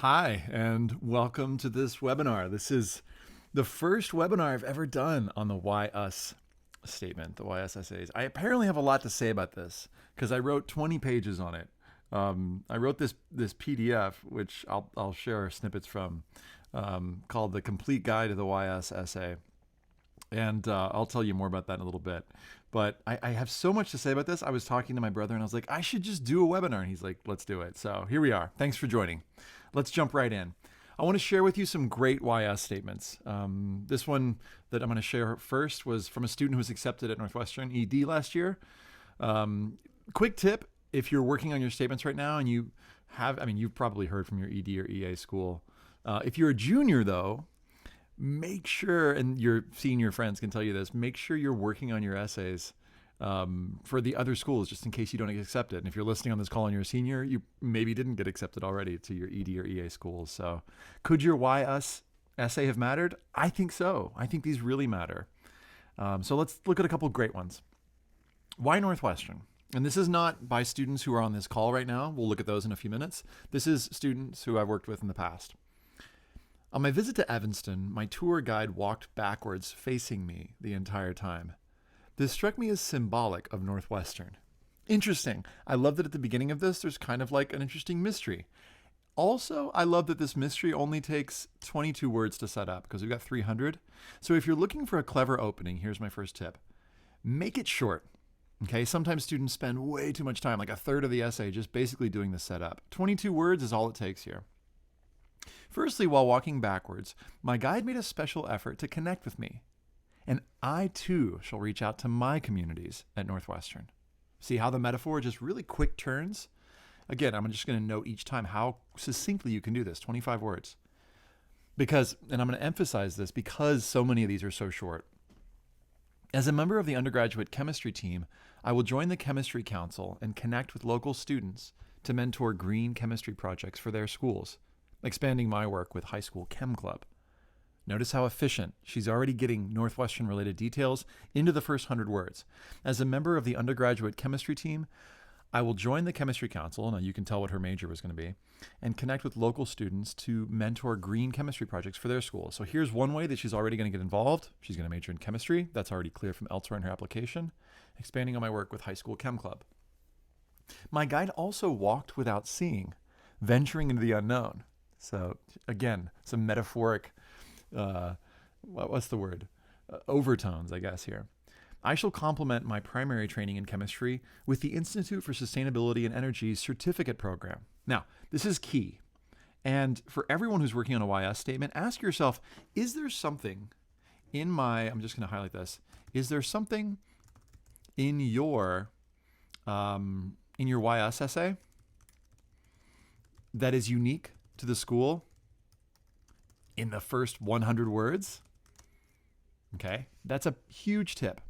Hi, and welcome to this webinar. This is the first webinar I've ever done on the Why Us statement, the Why Us essays. I apparently have a lot to say about this because I wrote 20 pages on it. I wrote this PDF, which I'll share snippets from, called The Complete Guide to the Why Us Essay. And I'll tell you more about that in a little bit. But I have so much to say about this. I was talking to my brother and I was like, I should just do a webinar. And he's like, let's do it. So here we are. Thanks for joining. Let's jump right in. I want to share with you some great YS statements. This one that I'm going to share first was from a student who was accepted at Northwestern ED last year. Quick tip, if you're working on your statements right now and you've probably heard from your ED or EA school. If you're a junior though, make sure, and your senior friends can tell you this, make sure you're working on your essays for the other schools, just in case you don't get accepted. And if you're listening on this call and you're a senior, you maybe didn't get accepted already to your ED or EA schools. So could your Why Us essay have mattered? I think so. I think these really matter. So let's look at a couple of great ones. Why Northwestern? And this is not by students who are on this call right now. We'll look at those in a few minutes. This is students who I've worked with in the past. On my visit to Evanston, my tour guide walked backwards facing me the entire time. This struck me as symbolic of Northwestern. Interesting. I love that at the beginning of this, there's kind of like an interesting mystery. Also, I love that this mystery only takes 22 words to set up because we've got 300. So if you're looking for a clever opening, here's my first tip. Make it short. Okay, sometimes students spend way too much time, like a third of the essay, just basically doing the setup. 22 words is all it takes here. Firstly, while walking backwards, my guide made a special effort to connect with me. And I too shall reach out to my communities at Northwestern. See how the metaphor just really quick turns? Again, I'm just going to note each time how succinctly you can do this, 25 words. Because, and I'm going to emphasize this because so many of these are so short. As a member of the undergraduate chemistry team, I will join the chemistry council and connect with local students to mentor green chemistry projects for their schools, expanding my work with high school chem club. Notice how efficient. She's already getting Northwestern-related details into the first 100 words. As a member of the undergraduate chemistry team, I will join the chemistry council, now you can tell what her major was going to be, and connect with local students to mentor green chemistry projects for their school. So here's one way that she's already going to get involved. She's going to major in chemistry. That's already clear from elsewhere in her application. Expanding on my work with high school chem club. My guide also walked without seeing, venturing into the unknown. So again, some metaphoric, what's the word? Overtones, I guess, here. I shall complement my primary training in chemistry with the Institute for Sustainability and Energy's certificate program. Now, this is key. And for everyone who's working on a YS statement, ask yourself, is there something I'm just going to highlight this, is there something in your YS essay that is unique to the school in the first 100 words? Okay, that's a huge tip.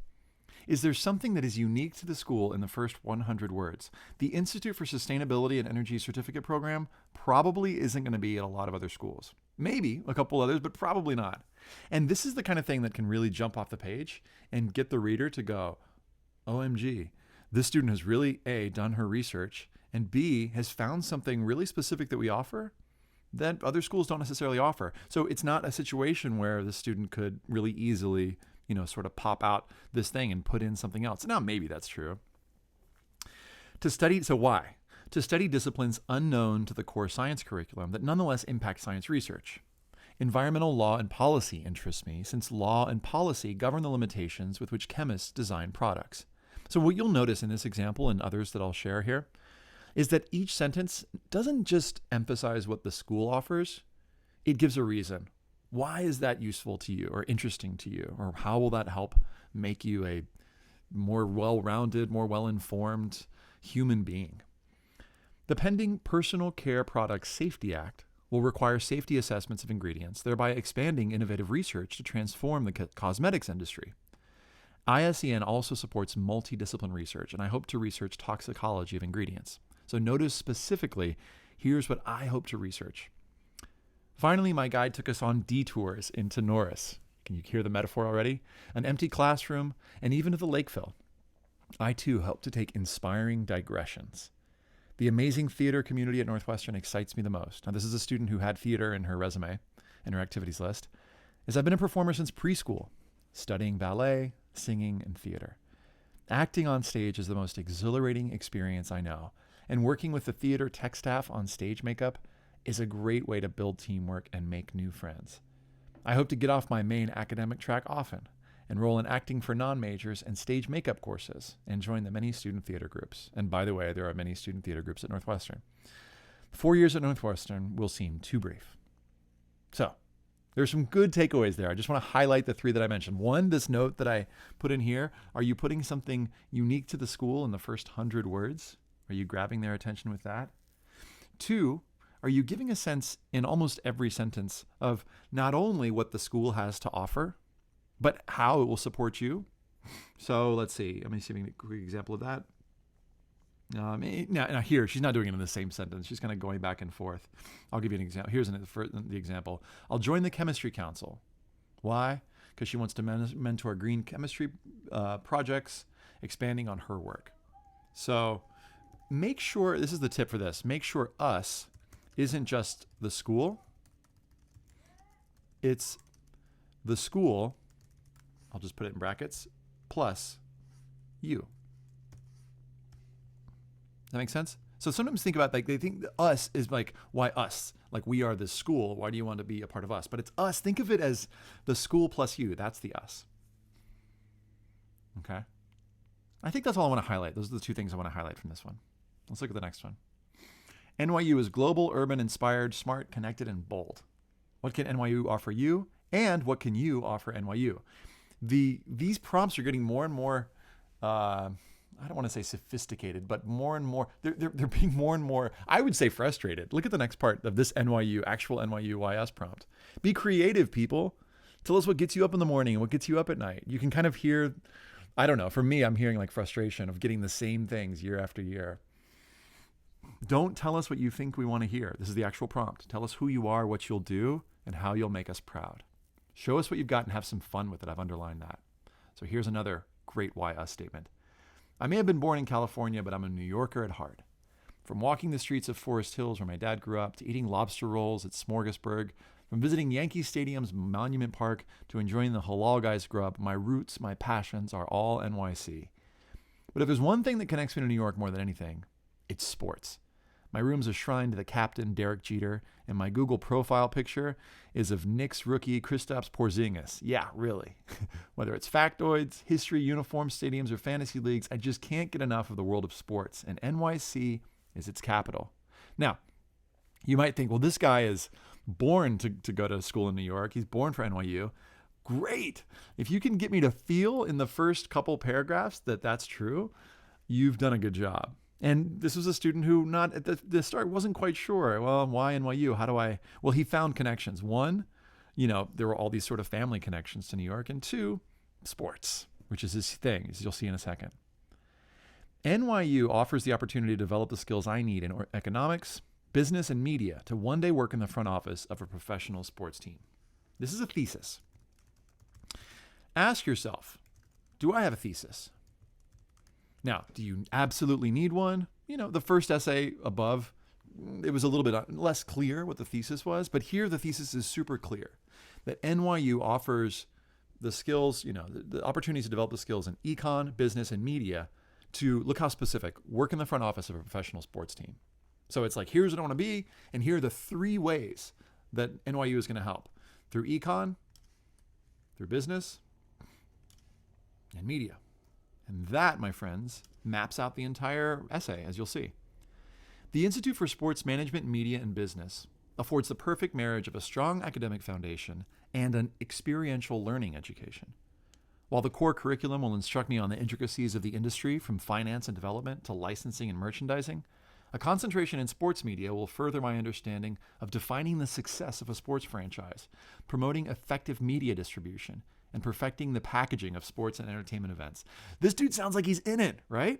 Is there something that is unique to the school in the first 100 words? The Institute for Sustainability and Energy Certificate Program probably isn't going to be at a lot of other schools. Maybe a couple others, but probably not. And this is the kind of thing that can really jump off the page and get the reader to go, OMG, this student has really, A, done her research, and B, has found something really specific that we offer that other schools don't necessarily offer. So it's not a situation where the student could really easily, sort of pop out this thing and put in something else. Now, maybe that's true. So why? To study disciplines unknown to the core science curriculum that nonetheless impact science research. Environmental law and policy interests me since law and policy govern the limitations with which chemists design products. So what you'll notice in this example and others that I'll share here is that each sentence doesn't just emphasize what the school offers, it gives a reason. Why is that useful to you or interesting to you? Or how will that help make you a more well-rounded, more well-informed human being? The pending Personal Care Products Safety Act will require safety assessments of ingredients, thereby expanding innovative research to transform the cosmetics industry. ISEN also supports multidiscipline research, and I hope to research toxicology of ingredients. So notice specifically, here's what I hope to research. Finally, my guide took us on detours into Norris. Can you hear the metaphor already? An empty classroom, and even to the Lakeville. I too hope to take inspiring digressions. The amazing theater community at Northwestern excites me the most. Now, this is a student who had theater in her resume and her activities list. Is I've been a performer since preschool, studying ballet, singing, and theater. Acting on stage is the most exhilarating experience I know, and working with the theater tech staff on stage makeup is a great way to build teamwork and make new friends. I hope to get off my main academic track often, enroll in acting for non-majors and stage makeup courses, and join the many student theater groups. And by the way, there are many student theater groups at Northwestern. 4 years at Northwestern will seem too brief. So, there's some good takeaways there. I just want to highlight the 3 that I mentioned. 1, this note that I put in here. Are you putting something unique to the school in the first 100 words? Are you grabbing their attention with that? 2, are you giving a sense in almost every sentence of not only what the school has to offer, but how it will support you? So let's see. Let me see a quick example of that. Now here, she's not doing it in the same sentence. She's kind of going back and forth. I'll give you an example. Here's the example. I'll join the chemistry council. Why? Because she wants to mentor green chemistry projects, expanding on her work. So make sure, this is the tip for this, make sure us isn't just the school. It's the school, I'll just put it in brackets, plus you. That makes sense? So sometimes think about, like, they think us is like, why us? Like, we are this school. Why do you want to be a part of us? But it's us. Think of it as the school plus you. That's the us. Okay? I think that's all I want to highlight. Those are the 2 things I want to highlight from this one. Let's look at the next one. NYU is global, urban, inspired, smart, connected, and bold. What can NYU offer you? And what can you offer NYU? These prompts are getting more and more, I don't want to say sophisticated, but more and more, they're being more and more, I would say, frustrated. Look at the next part of this actual NYU YS prompt. Be creative, people. Tell us what gets you up in the morning and what gets you up at night. You can kind of hear, I don't know, for me, I'm hearing like frustration of getting the same things year after year. Don't tell us what you think we want to hear. This is the actual prompt. Tell us who you are, what you'll do, and how you'll make us proud. Show us what you've got and have some fun with it. I've underlined that. So here's another great why us statement. I may have been born in California, but I'm a New Yorker at heart. From walking the streets of Forest Hills where my dad grew up, to eating lobster rolls at Smorgasburg, from visiting Yankee Stadium's Monument Park, to enjoying the Halal Guys grub, my roots, my passions are all NYC. But if there's one thing that connects me to New York more than anything, it's sports. My room's a shrine to the captain, Derek Jeter, and my Google profile picture is of Knicks rookie Kristaps Porzingis. Yeah, really. Whether it's factoids, history, uniforms, stadiums, or fantasy leagues, I just can't get enough of the world of sports, and NYC is its capital. Now, you might think, well, this guy is born to go to school in New York. He's born for NYU. Great. If you can get me to feel in the first couple paragraphs that that's true, you've done a good job. And this was a student who not at the start wasn't quite sure. Well, why NYU? How do I? Well, he found connections. 1, there were all these sort of family connections to New York. And 2, sports, which is his thing, as you'll see in a second. NYU offers the opportunity to develop the skills I need in economics, business, and media to one day work in the front office of a professional sports team. This is a thesis. Ask yourself, do I have a thesis? Now, do you absolutely need one? The first essay above, it was a little bit less clear what the thesis was, but here the thesis is super clear, that NYU offers the skills, the opportunities to develop the skills in econ, business, and media to, look how specific, work in the front office of a professional sports team. So it's like, here's what I want to be, and here are the 3 ways that NYU is going to help. Through econ, through business, and media. And that, my friends, maps out the entire essay, as you'll see. The Institute for Sports Management, Media, and Business affords the perfect marriage of a strong academic foundation and an experiential learning education. While the core curriculum will instruct me on the intricacies of the industry, from finance and development to licensing and merchandising, a concentration in sports media will further my understanding of defining the success of a sports franchise, promoting effective media distribution, and perfecting the packaging of sports and entertainment events. This dude sounds like he's in it, right?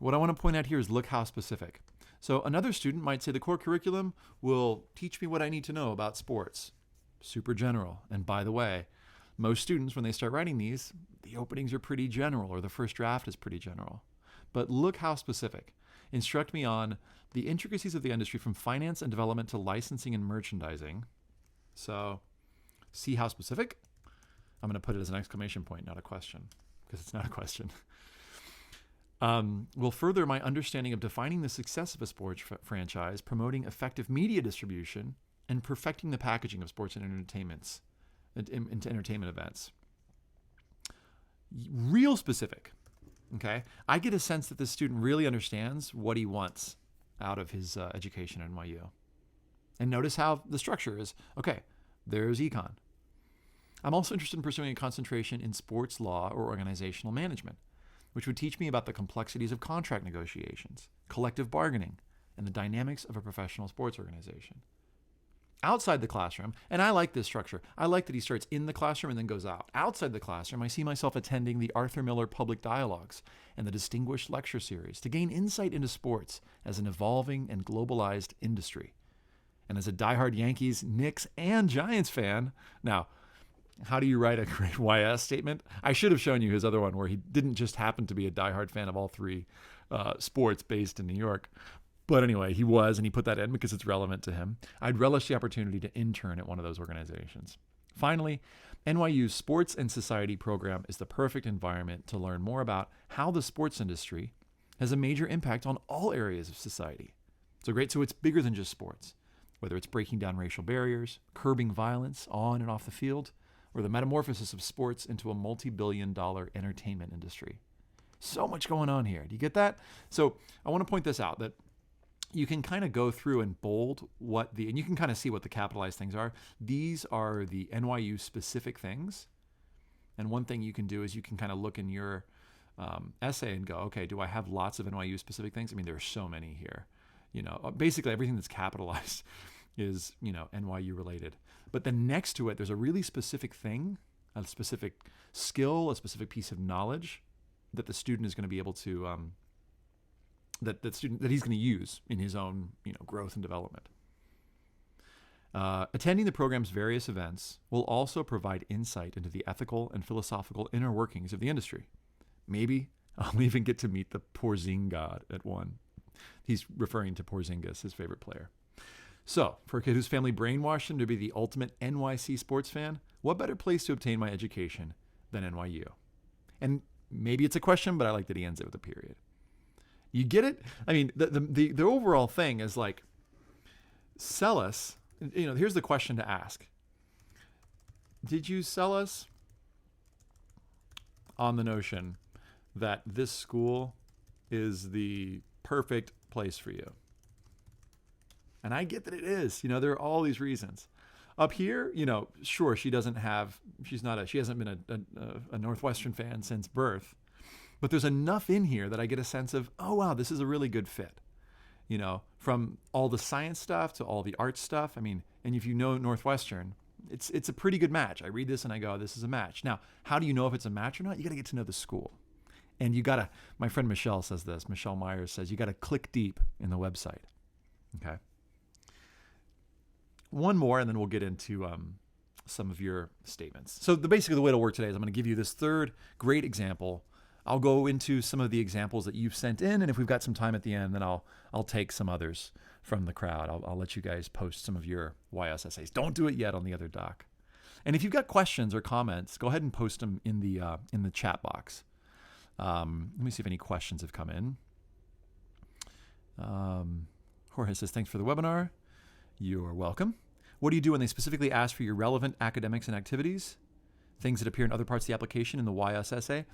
What I want to point out here is look how specific. So another student might say the core curriculum will teach me what I need to know about sports. Super general. And by the way, most students, when they start writing these, the openings are pretty general, or the first draft is pretty general. but look how specific. Instruct me on the intricacies of the industry from finance and development to licensing and merchandising. So see how specific? I'm going to put it as an exclamation point, not a question, because it's not a question. Will further my understanding of defining the success of a sports franchise, promoting effective media distribution, and perfecting the packaging of sports and into entertainment events. Real specific. Okay, I get a sense that this student really understands what he wants out of his education at NYU. And notice how the structure is. Okay, there's econ. I'm also interested in pursuing a concentration in sports law or organizational management, which would teach me about the complexities of contract negotiations, collective bargaining, and the dynamics of a professional sports organization. Outside the classroom, and I like this structure. I like that he starts in the classroom and then goes out. Outside the classroom, I see myself attending the Arthur Miller Public Dialogues and the Distinguished Lecture Series to gain insight into sports as an evolving and globalized industry. And as a diehard Yankees, Knicks, and Giants fan, now, how do you write a great YS statement? I should have shown you his other one where he didn't just happen to be a diehard fan of all three sports based in New York. But anyway, he was, and he put that in because it's relevant to him. I'd relish the opportunity to intern at one of those organizations. Finally, NYU's Sports and Society program is the perfect environment to learn more about how the sports industry has a major impact on all areas of society. So it's bigger than just sports, whether it's breaking down racial barriers, curbing violence on and off the field, or the metamorphosis of sports into a multi-billion-dollar entertainment industry. So much going on here. Do you get that? So I want to point this out, that you can kind of go through and bold and you can kind of see what the capitalized things are. These are the NYU specific things. And one thing you can do is you can kind of look in your essay and go, okay, do I have lots of NYU specific things? I mean, there are so many here. Basically everything that's capitalized is, NYU related. But then next to it, there's a really specific thing, a specific skill, a specific piece of knowledge that the student is going to be able to that he's going to use in his own growth and development. Attending the program's various events will also provide insight into the ethical and philosophical inner workings of the industry. Maybe I'll even get to meet the Porzingis at one. He's referring to Porzingis, his favorite player. So, for a kid whose family brainwashed him to be the ultimate NYC sports fan, what better place to obtain my education than NYU? And maybe it's a question, but I like that he ends it with a period. You get it? I mean, the overall thing is like, sell us. Here's the question to ask. Did you sell us on the notion that this school is the perfect place for you? And I get that it is. There are all these reasons. Up here, sure, she hasn't been a Northwestern fan since birth. But there's enough in here that I get a sense of, oh, wow, this is a really good fit. From all the science stuff to all the art stuff. I mean, and if you know Northwestern, it's a pretty good match. I read this and I go, this is a match. Now, how do you know if it's a match or not? You got to get to know the school. And my friend Michelle says this, Michelle Myers says, you got to click deep in the website. Okay. One more, and then we'll get into some of your statements. So basically the way it'll work today is I'm going to give you this third great example. I'll go into some of the examples that you've sent in, and if we've got some time at the end, then I'll take some others from the crowd. I'll let you guys post some of your YS essays. Don't do it yet on the other doc. And if you've got questions or comments, go ahead and post them in the chat box. Let me see if any questions have come in. Jorge says, thanks for the webinar. You're welcome. What do you do when they specifically ask for your relevant academics and activities? Things that appear in other parts of the application in the YS essay?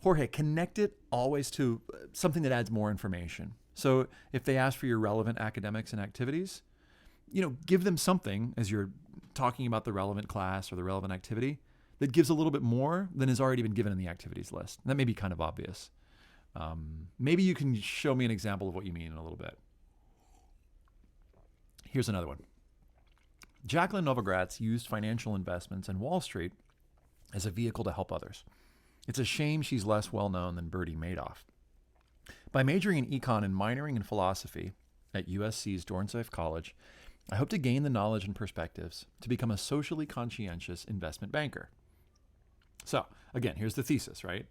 Jorge, connect it always to something that adds more information. So if they ask for your relevant academics and activities, give them something as you're talking about the relevant class or the relevant activity that gives a little bit more than has already been given in the activities list. That may be kind of obvious. Maybe you can show me an example of what you mean in a little bit. Here's another one. Jacqueline Novogratz used financial investments and Wall Street as a vehicle to help others. It's a shame she's less well known than Bertie Madoff. By majoring in econ and minoring in philosophy at USC's Dornsife College, I hope to gain the knowledge and perspectives to become a socially conscientious investment banker. So, again, here's the thesis, right?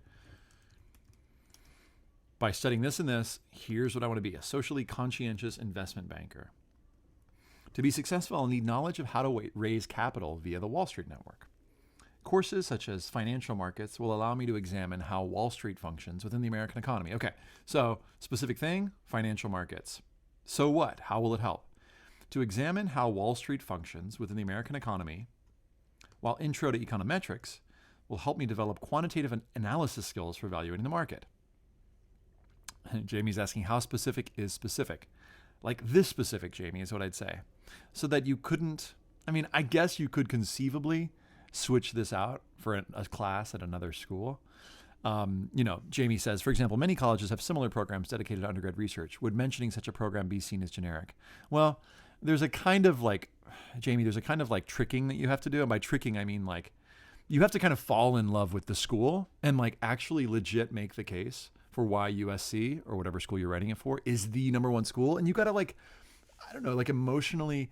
By studying this and this, here's what I want to be: a socially conscientious investment banker. To be successful, I'll need knowledge of how to raise capital via the Wall Street network. Courses such as financial markets will allow me to examine how Wall Street functions within the American economy. Okay, so specific thing, financial markets. So what? How will it help? To examine how Wall Street functions within the American economy, while Intro to Econometrics will help me develop quantitative analysis skills for evaluating the market. Jamie's asking, how specific is specific? Like this specific, Jamie, is what I'd say. So that you couldn't, I guess you could conceivably switch this out for a class at another school. Jamie says, for example, many colleges have similar programs dedicated to undergrad research. Would mentioning such a program be seen as generic? Well, there's a kind of like, Jamie, there's a kind of like tricking that you have to do. And by tricking, I mean like, you have to kind of fall in love with the school and like actually legit make the case for why USC or whatever school you're writing it for is the number one school. And you got to like, I don't know, like emotionally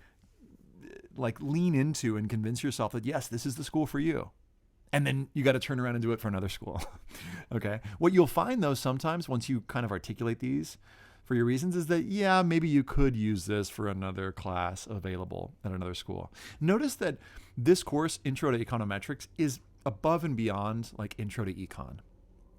like lean into and convince yourself that yes, this is the school for you. And then you got to turn around and do it for another school. Okay. What you'll find though, sometimes once you kind of articulate these for your reasons is that, yeah, maybe you could use this for another class available at another school. Notice that this course, Intro to Econometrics, is above and beyond like Intro to Econ.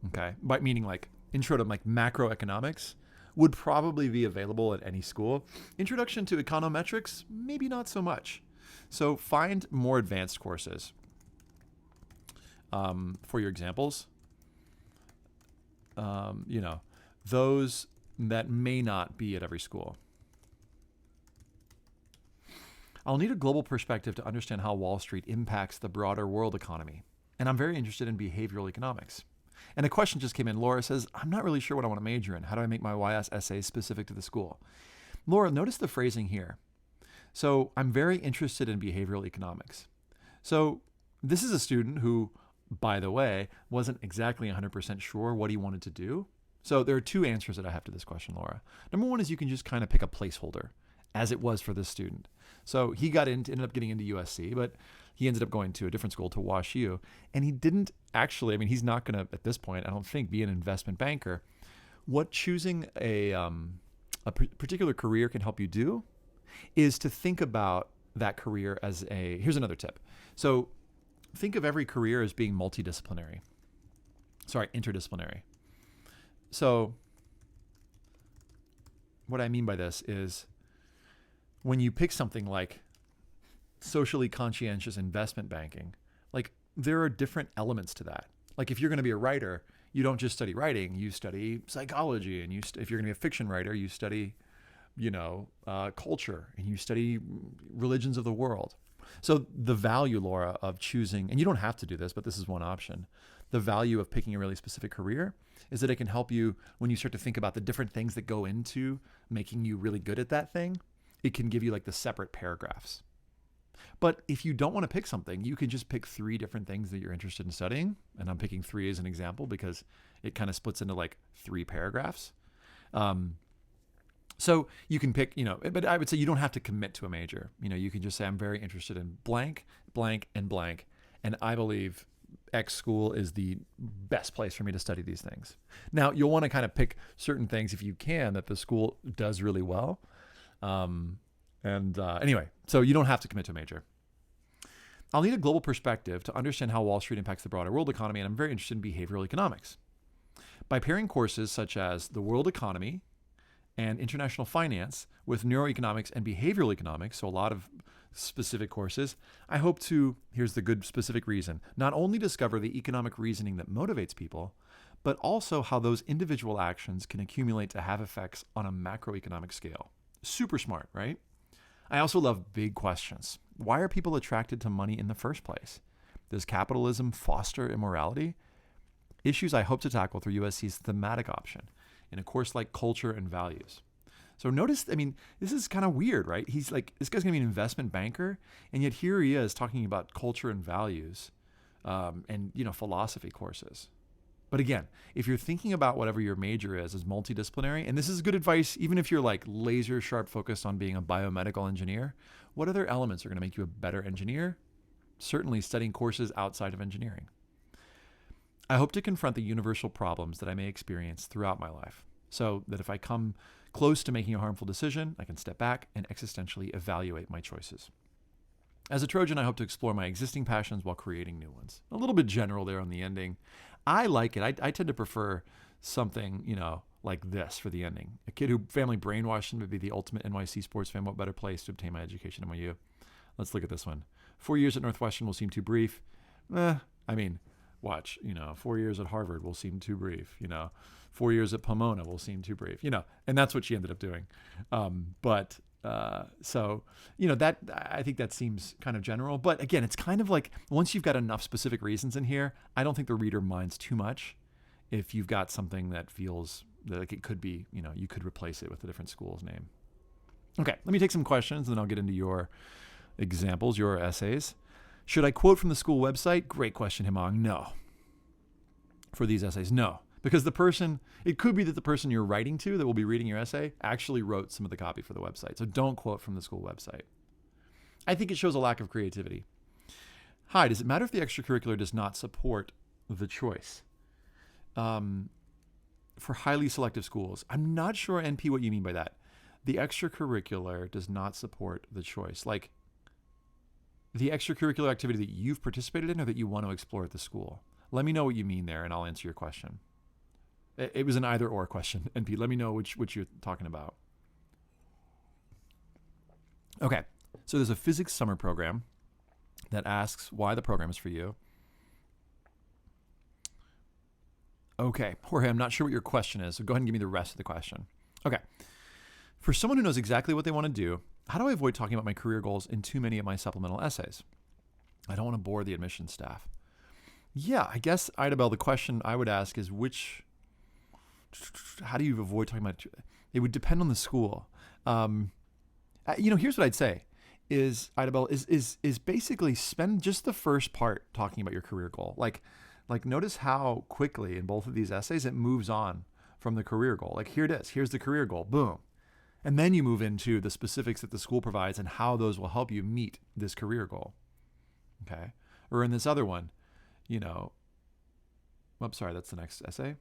Okay. By meaning like Intro to like macroeconomics would probably be available at any school. Introduction to Econometrics, maybe not so much. So find more advanced courses for your examples. Those that may not be at every school. I'll need a global perspective to understand how Wall Street impacts the broader world economy. And I'm very interested in behavioral economics. And a question just came in. Laura says, I'm not really sure what I want to major in. How do I make my YS essay specific to the school? Laura, notice the phrasing here. So I'm very interested in behavioral economics. So this is a student who, by the way, wasn't exactly 100% sure what he wanted to do. So there are two answers that I have to this question, Laura. Number one is you can just kind of pick a placeholder, as it was for this student. So he ended up getting into USC, but he ended up going to a different school, to Wash U. And he didn't actually, he's not going to, at this point, I don't think, be an investment banker. What choosing a particular career can help you do is to think about that career as here's another tip. So think of every career as being interdisciplinary. So what I mean by this is when you pick something like socially conscientious investment banking, like there are different elements to that. Like if you're going to be a writer, you don't just study writing, you study psychology. And if you're going to be a fiction writer, you study, culture, and you study religions of the world. So the value, Laura, of choosing, and you don't have to do this, but this is one option. The value of picking a really specific career is that it can help you when you start to think about the different things that go into making you really good at that thing. It can give you like the separate paragraphs. But if you don't want to pick something, you can just pick 3 different things that you're interested in studying. And I'm picking 3 as an example because it kind of splits into like 3 paragraphs. So you can pick, but I would say you don't have to commit to a major. You can just say, I'm very interested in blank, blank, and blank. And I believe X school is the best place for me to study these things. Now, you'll want to kind of pick certain things if you can that the school does really well. Anyway, so you don't have to commit to a major. I'll need a global perspective to understand how Wall Street impacts the broader world economy, and I'm very interested in behavioral economics. By pairing courses such as the world economy and international finance with neuroeconomics and behavioral economics, so a lot of specific courses, I hope to, here's the good specific reason, not only discover the economic reasoning that motivates people, but also how those individual actions can accumulate to have effects on a macroeconomic scale. Super smart, right? I also love big questions. Why are people attracted to money in the first place? Does capitalism foster immorality? Issues I hope to tackle through USC's thematic option in a course like Culture and Values. So notice, this is kind of weird, right? He's like, this guy's going to be an investment banker, and yet here he is talking about culture and values and philosophy courses. But again, if you're thinking about whatever your major is as multidisciplinary, and this is good advice, even if you're like laser sharp focused on being a biomedical engineer, what other elements are going to make you a better engineer? Certainly studying courses outside of engineering. I hope to confront the universal problems that I may experience throughout my life, so that if I come close to making a harmful decision, I can step back and existentially evaluate my choices. As a Trojan, I hope to explore my existing passions while creating new ones. A little bit general there on the ending. I like it. I tend to prefer something, like this for the ending. A kid who family brainwashed him to be the ultimate NYC sports fan. What better place to obtain my education at NYU? Let's look at this one. 4 years at Northwestern will seem too brief. Watch, 4 years at Harvard will seem too brief, 4 years at Pomona will seem too brief, and that's what she ended up doing. That, I think that seems kind of general, but again, it's kind of like once you've got enough specific reasons in here, I don't think the reader minds too much if you've got something that feels like it could be, you could replace it with a different school's name. Okay, let me take some questions and then I'll get into your examples, your essays. Should I quote from the school website? Great question, Himong. No. For these essays, no. Because it could be that the person you're writing to that will be reading your essay actually wrote some of the copy for the website. So don't quote from the school website. I think it shows a lack of creativity. Hi, does it matter if the extracurricular does not support the choice? For highly selective schools, I'm not sure, NP, what you mean by that. The extracurricular does not support the choice. Like the extracurricular activity that you've participated in or that you want to explore at the school. Let me know what you mean there and I'll answer your question. It was an either or question, NP. Let me know which you're talking about. Okay, so there's a physics summer program that asks why the program is for you. Okay, Jorge, I'm not sure what your question is, so go ahead and give me the rest of the question. Okay, for someone who knows exactly what they want to do, how do I avoid talking about my career goals in too many of my supplemental essays? I don't want to bore the admissions staff. Yeah, I guess, Idabel, the question I would ask is how do you avoid talking about it? It would depend on the school. Here's what I'd say is, Idabel, is basically spend just the first part talking about your career goal. Like notice how quickly in both of these essays it moves on from the career goal. Like here it is. Here's the career goal. Boom. And then you move into the specifics that the school provides and how those will help you meet this career goal. Okay. Or in this other one, that's the next essay.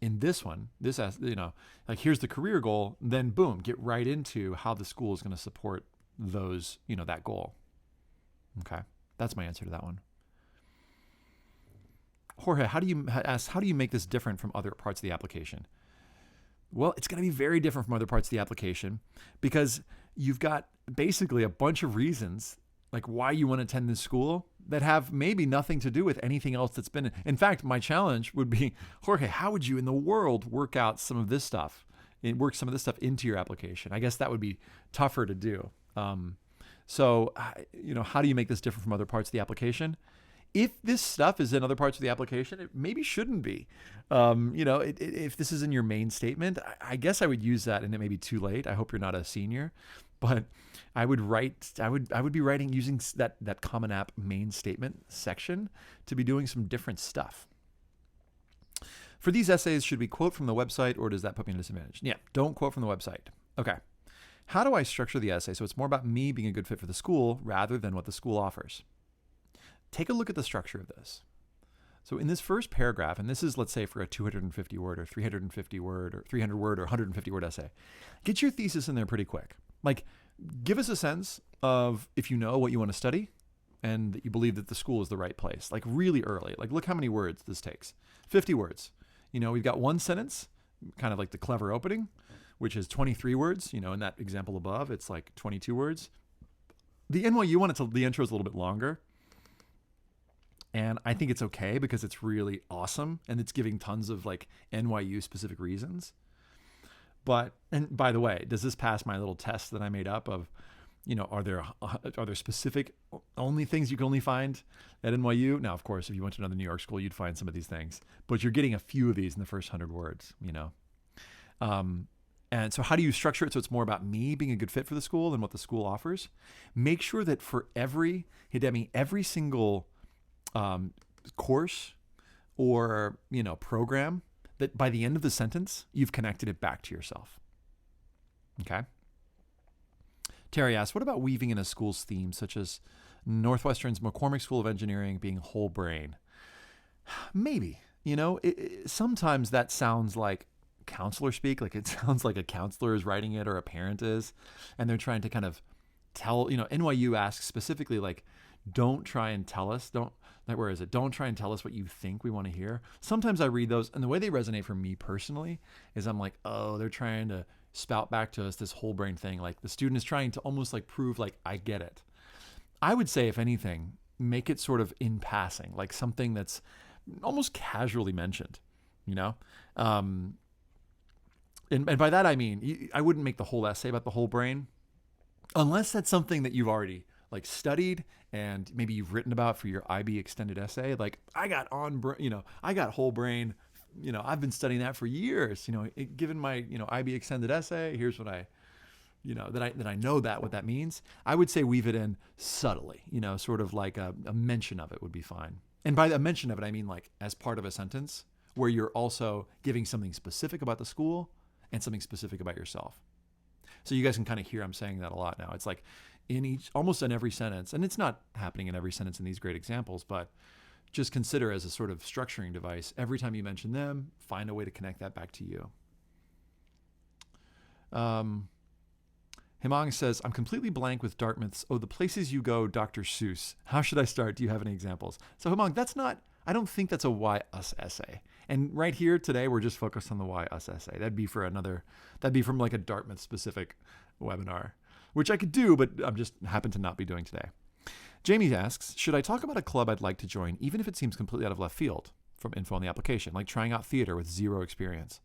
In this one, here's the career goal, then boom, get right into how the school is going to support those, that goal. Okay. That's my answer to that one. Jorge, how do you make this different from other parts of the application? Well, it's going to be very different from other parts of the application because you've got basically a bunch of reasons like why you want to attend this school that have maybe nothing to do with anything else that's been. In fact, my challenge would be, Jorge, how would you in the world work some of this stuff into your application? I guess that would be tougher to do. So how do you make this different from other parts of the application? If this stuff is in other parts of the application, it maybe shouldn't be. If this is in your main statement, I guess I would use that, and it may be too late. I hope you're not a senior, but I would be writing using that Common App main statement section to be doing some different stuff. For these essays, should we quote from the website, or does that put me at a disadvantage? Yeah, don't quote from the website. Okay. How do I structure the essay so it's more about me being a good fit for the school rather than what the school offers? Take a look at the structure of this. So in this first paragraph, and this is, let's say, for a 250 word or 350 word or 300 word or 150 word essay, get your thesis in there pretty quick. Like, give us a sense of if you know what you want to study and that you believe that the school is the right place, like really early. Like, look how many words this takes. 50 words. We've got one sentence, kind of like the clever opening, which is 23 words. In that example above, it's like 22 words. The NYU one, the intro is a little bit longer. And I think it's okay because it's really awesome and it's giving tons of like NYU specific reasons. And by the way, does this pass my little test that I made up of, are there specific only things you can only find at NYU? Now, of course, if you went to another New York school, you'd find some of these things, but you're getting a few of these in the first 100 words, And so how do you structure it so it's more about me being a good fit for the school than what the school offers? Make sure that for every single course or program, that by the end of the sentence you've connected it back to yourself. Okay. Terry asks, what about weaving in a school's theme, such as Northwestern's McCormick School of Engineering being whole brain? Maybe, sometimes that sounds like counselor speak. Like it sounds like a counselor is writing it or a parent is, and they're trying to kind of tell, NYU asks specifically like, don't try and tell us, don't, like, where is it? Don't try and tell us what you think we want to hear. Sometimes I read those, and the way they resonate for me personally is I'm like, oh, they're trying to spout back to us this whole brain thing. Like the student is trying to almost like prove like, I get it. I would say, if anything, make it sort of in passing, like something that's almost casually mentioned, you know? Um, and by that, I mean, I wouldn't make the whole essay about the whole brain unless that's something that you've already like studied and maybe you've written about for your IB extended essay. Like I got I got whole brain, I've been studying that for years, given my, IB extended essay, here's what I, that I know that what that means. I would say weave it in subtly, sort of like a mention of it would be fine. And by a mention of it, I mean like as part of a sentence where you're also giving something specific about the school and something specific about yourself. So you guys can kind of hear I'm saying that a lot now. It's like almost in every sentence, and it's not happening in every sentence in these great examples, but just consider as a sort of structuring device. Every time you mention them, find a way to connect that back to you. Himang says, I'm completely blank with Dartmouth's, the places you go, Dr. Seuss. How should I start? Do you have any examples? So Himang, I don't think that's a why us essay. And right here today, we're just focused on the why us essay. That'd be from like a Dartmouth specific webinar, which I could do, but I'm just happen to not be doing today. Jamie asks, should I talk about a club I'd like to join, even if it seems completely out of left field from info on the application, like trying out theater with zero experience?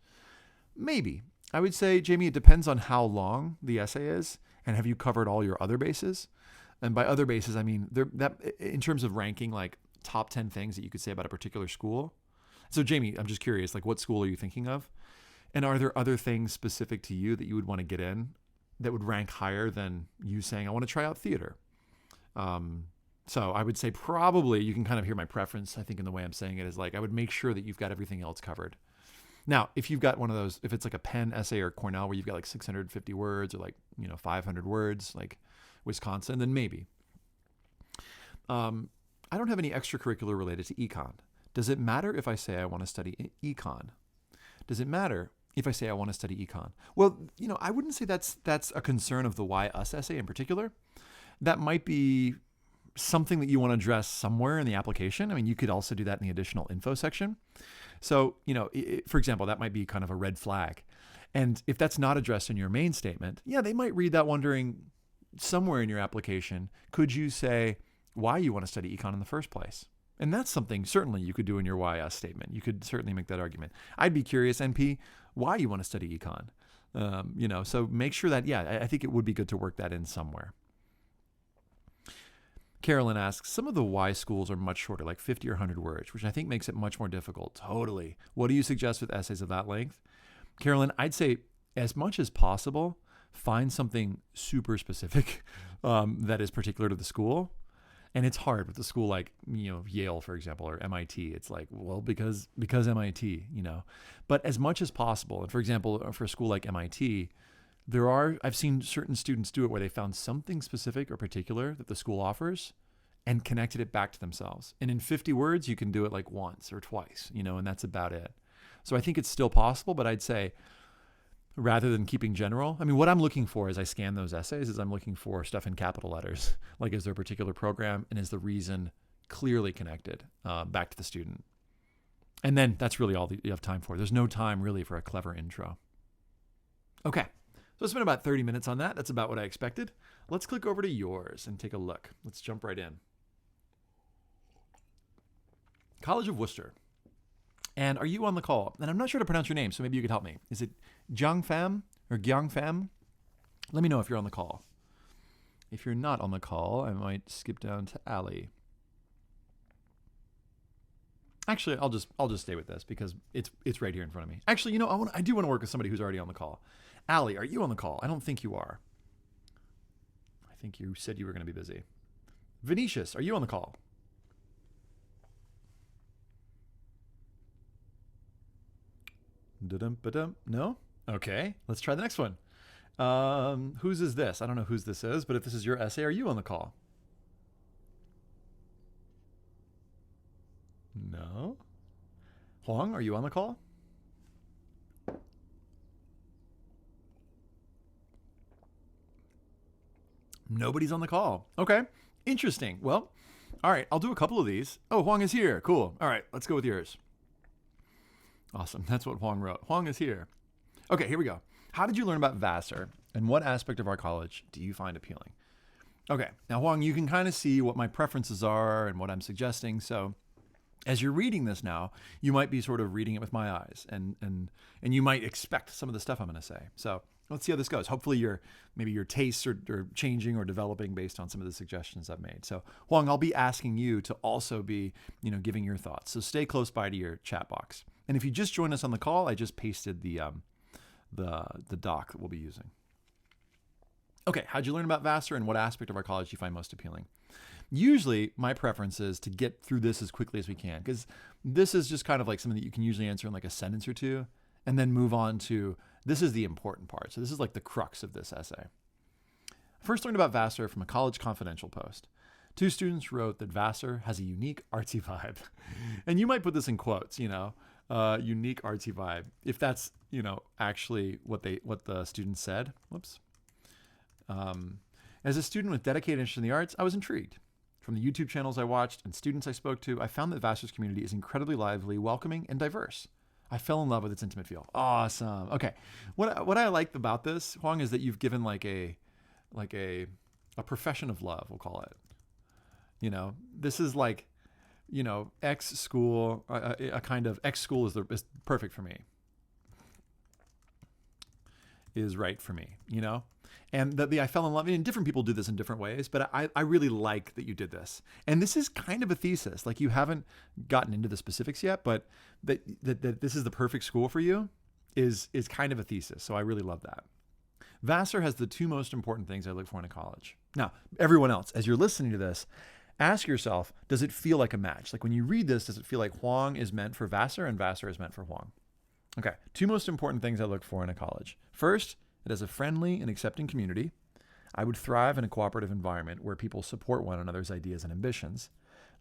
Maybe. I would say, Jamie, it depends on how long the essay is and have you covered all your other bases? And by other bases, I mean, that in terms of ranking like top 10 things that you could say about a particular school. So Jamie, I'm just curious, like what school are you thinking of? And are there other things specific to you that you would want to get in that would rank higher than you saying, I want to try out theater? So I would say probably you can kind of hear my preference, I think, in the way I'm saying it is like, I would make sure that you've got everything else covered. Now, if you've got one of those, if it's like a Penn essay or Cornell where you've got like 650 words or like, 500 words, like Wisconsin, then maybe. I don't have any extracurricular related to econ. Does it matter if I say I want to study econ? Does it matter if I say I want to study econ? Well, I wouldn't say that's a concern of the why us essay in particular. That might be something that you want to address somewhere in the application. I mean, you could also do that in the additional info section. So, for example, that might be kind of a red flag. And if that's not addressed in your main statement, they might read that wondering somewhere in your application, could you say why you want to study econ in the first place? And that's something certainly you could do in your why us statement. You could certainly make that argument. I'd be curious, NP, why you want to study econ. So make sure that, I think it would be good to work that in somewhere. Carolyn asks, some of the why schools are much shorter, like 50 or 100 words, which I think makes it much more difficult. Totally. What do you suggest with essays of that length? Carolyn, I'd say as much as possible, find something super specific that is particular to the school. And it's hard with a school like, Yale, for example, or MIT. It's like, well, because MIT, But as much as possible, and for example, for a school like MIT, I've seen certain students do it where they found something specific or particular that the school offers and connected it back to themselves. And in 50 words, you can do it like once or twice, and that's about it. So I think it's still possible, but I'd say rather than keeping general, I mean, what I'm looking for as I scan those essays is I'm looking for stuff in capital letters. Like, is there a particular program and is the reason clearly connected back to the student? And then that's really all that you have time for. There's no time really for a clever intro. Okay. So it's been about 30 minutes on that. That's about what I expected. Let's click over to yours and take a look. Let's jump right in. College of Worcester. And are you on the call? And I'm not sure to pronounce your name, so maybe you could help me. Is it Jiang Pham or Gyang Pham? Let me know if you're on the call. If you're not on the call, I might skip down to Ali. Actually, I'll just stay with this because it's right here in front of me. Actually, I do want to work with somebody who's already on the call. Ali, are you on the call? I don't think you are. I think you said you were going to be busy. Venetius, are you on the call? No? Okay, let's try the next one. Whose is this? I don't know whose this is, but if this is your essay, are you on the call? No? Huang, are you on the call? Nobody's on the call. Okay, interesting. Well, all right, I'll do a couple of these. Oh, Huang is here. Cool. All right, let's go with yours. Awesome. That's what Huang wrote. Huang is here. Okay, here we go. How did you learn about Vassar, and what aspect of our college do you find appealing? Okay, now Huang, you can kind of see what my preferences are and what I'm suggesting. So as you're reading this now, you might be sort of reading it with my eyes, and you might expect some of the stuff I'm going to say. So let's see how this goes. Hopefully maybe your tastes are changing or developing based on some of the suggestions I've made. So Huang, I'll be asking you to also be, giving your thoughts. So stay close by to your chat box. And if you just joined us on the call, I just pasted the doc that we'll be using. Okay, how'd you learn about Vassar, and what aspect of our college do you find most appealing? Usually, my preference is to get through this as quickly as we can, because this is just kind of like something that you can usually answer in like a sentence or two, and then move on to, this is the important part. So this is like the crux of this essay. I first learned about Vassar from a College Confidential post. 2 students wrote that Vassar has a unique artsy vibe. And you might put this in quotes, unique artsy vibe. If that's, actually what the students said. Whoops. As a student with dedicated interest in the arts, I was intrigued. From the YouTube channels I watched and students I spoke to, I found that Vassar's community is incredibly lively, welcoming, and diverse. I fell in love with its intimate feel. Awesome. Okay. What I like about this, Huang, is that you've given like a profession of love, we'll call it. This is like, X school, a kind of X school is perfect for me. Is right for me, And I fell in love, and different people do this in different ways, but I really like that you did this. And this is kind of a thesis. Like, you haven't gotten into the specifics yet, but that this is the perfect school for you is kind of a thesis. So I really love that. Vassar has the 2 most important things I look for in a college. Now, everyone else, as you're listening to this, ask yourself, does it feel like a match? Like, when you read this, does it feel like Huang is meant for Vassar and Vassar is meant for Huang? Okay, 2 most important things I look for in a college. First, it has a friendly and accepting community. I would thrive in a cooperative environment where people support one another's ideas and ambitions.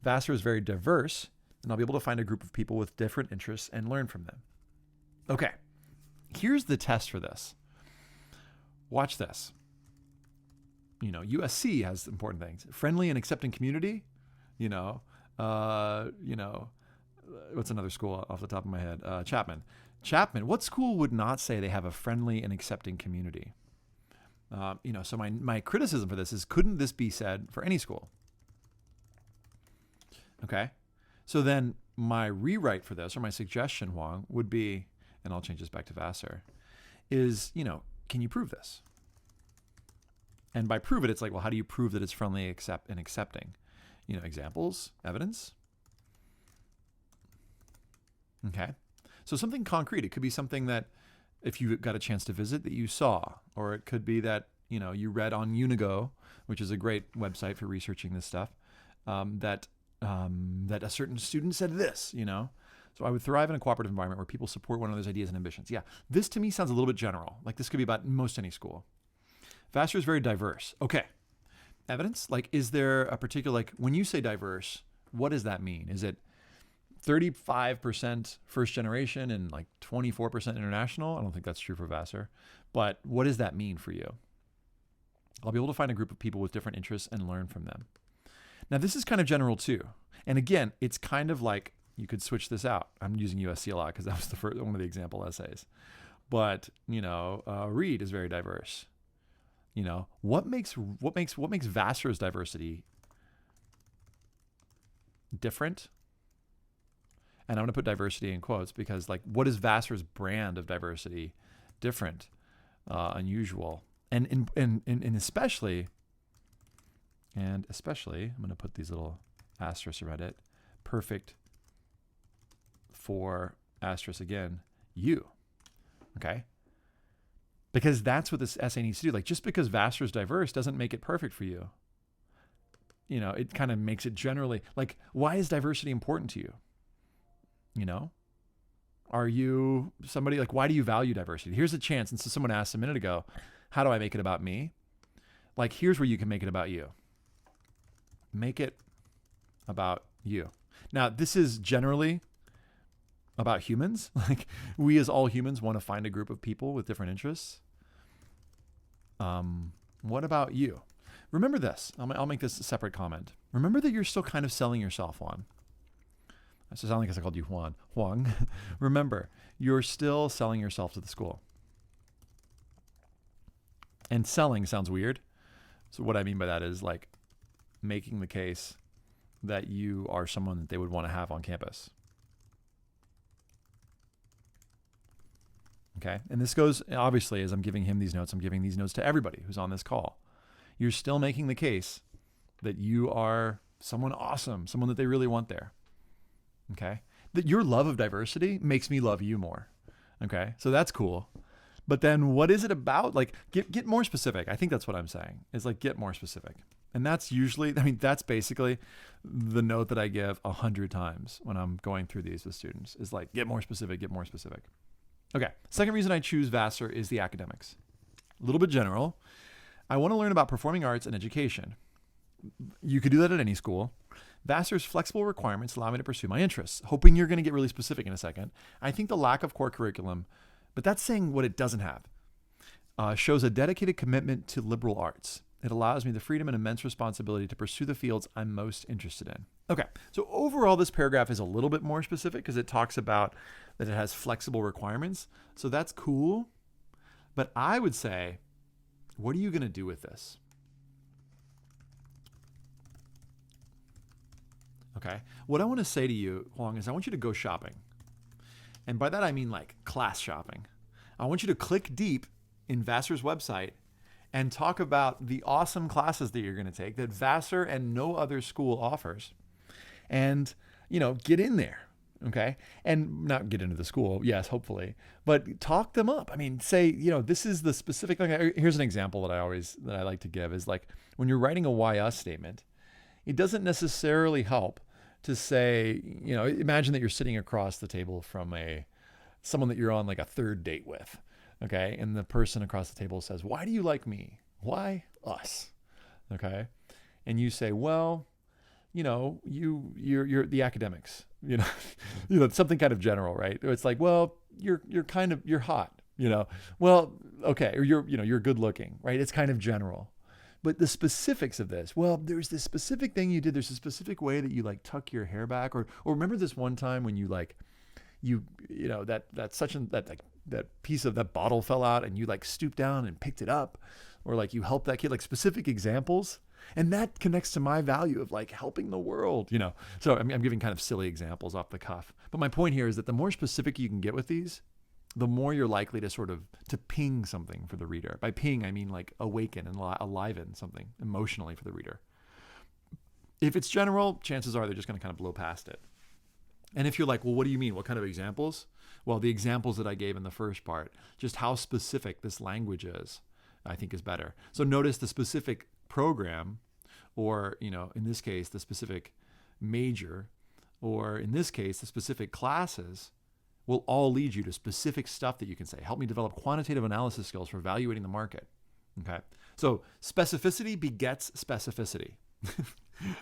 Vassar is very diverse, and I'll be able to find a group of people with different interests and learn from them. Okay, here's the test for this. Watch this. USC has important things. Friendly and accepting community. What's another school off the top of my head? Chapman. What school would not say they have a friendly and accepting community? So my criticism for this is, couldn't this be said for any school? Okay. So then my rewrite for this, or my suggestion, Huang, would be, and I'll change this back to Vassar, is, can you prove this? And by prove it, it's like, well, how do you prove that it's friendly and accepting? Examples, evidence. Okay. So something concrete. It could be something that, if you got a chance to visit, that you saw, or it could be that, you read on Unigo, which is a great website for researching this stuff, that a certain student said this, So I would thrive in a cooperative environment where people support one another's ideas and ambitions. Yeah, this to me sounds a little bit general. Like, this could be about most any school. Vassar is very diverse. Okay. Evidence? Like, is there a particular, when you say diverse, what does that mean? Is it 35% first generation and 24% international? I don't think that's true for Vassar. But what does that mean for you? I'll be able to find a group of people with different interests and learn from them. Now, this is kind of general too. And again, it's kind of like, you could switch this out. I'm using USC a lot because that was one of the example essays. But, Reed is very diverse. What makes Vassar's diversity different? And I'm going to put diversity in quotes because, what is Vassar's brand of diversity different, unusual, and especially, I'm going to put these little asterisks around it. Perfect for asterisk again, you. Okay. Because that's what this essay needs to do. Just because Vassar's diverse doesn't make it perfect for you. It kind of makes it generally, why is diversity important to you? Are you somebody why do you value diversity? Here's a chance. And so someone asked a minute ago, how do I make it about me? Here's where you can make it about you. Make it about you. Now, this is generally about humans. Like we as all humans want to find a group of people with different interests. What about you? Remember this. I'll make this a separate comment. Remember that you're still kind of selling yourself, Juan. That sounds like I called you Juan. Huang. Remember, you're still selling yourself to the school. And selling sounds weird. So what I mean by that is like making the case that you are someone that they would want to have on campus. Okay. And this goes, obviously, as I'm giving him these notes, I'm giving these notes to everybody who's on this call. You're still making the case that you are someone awesome, someone that they really want there. Okay. That your love of diversity makes me love you more. Okay. So that's cool. But then what is it about? Like get more specific. I think that's what I'm saying is like, get more specific. And that's usually, that's basically the note that I give 100 times when I'm going through these with students is like, get more specific, get more specific. Okay. Second reason I choose Vassar is the academics. A little bit general. I want to learn about performing arts and education. You could do that at any school. Vassar's flexible requirements allow me to pursue my interests. Hoping you're going to get really specific in a second. I think the lack of core curriculum, but that's saying what it doesn't have, shows a dedicated commitment to liberal arts. It allows me the freedom and immense responsibility to pursue the fields I'm most interested in. Okay, so overall, this paragraph is a little bit more specific because it talks about that it has flexible requirements. So that's cool. But I would say, what are you going to do with this? Okay, what I want to say to you, Huang, is I want you to go shopping. And by that, I mean like class shopping. I want you to click deep in Vassar's website and talk about the awesome classes that you're going to take that Vassar and no other school offers. And, get in there. Okay. And not get into the school. Yes, hopefully, but talk them up. Say, this is the specific thing. Here's an example that I like to give is like when you're writing a why us statement, it doesn't necessarily help to say, imagine that you're sitting across the table from someone that you're on like a third date with. Okay. And the person across the table says, why do you like me? Why us? Okay. And you say, well, you're the academics, something kind of general, right? It's like, well, you're hot, well, okay. Or you're good looking, right? It's kind of general. But the specifics of this, well, there's this specific thing you did. There's a specific way that you like tuck your hair back, or remember this one time when you like, that piece of that bottle fell out and you like stooped down and picked it up, or like you helped that kid, like specific examples. And that connects to my value of like helping the world, So I'm giving kind of silly examples off the cuff. But my point here is that the more specific you can get with these, the more you're likely to to ping something for the reader. By ping, I mean like awaken and aliven something emotionally for the reader. If it's general, chances are they're just going to kind of blow past it. And if you're like, well, what do you mean? What kind of examples? Well, the examples that I gave in the first part, just how specific this language is, I think is better. So notice the specific program, or, in this case, the specific major, or in this case, the specific classes will all lead you to specific stuff that you can say. Help me develop quantitative analysis skills for evaluating the market. Okay. So specificity begets specificity.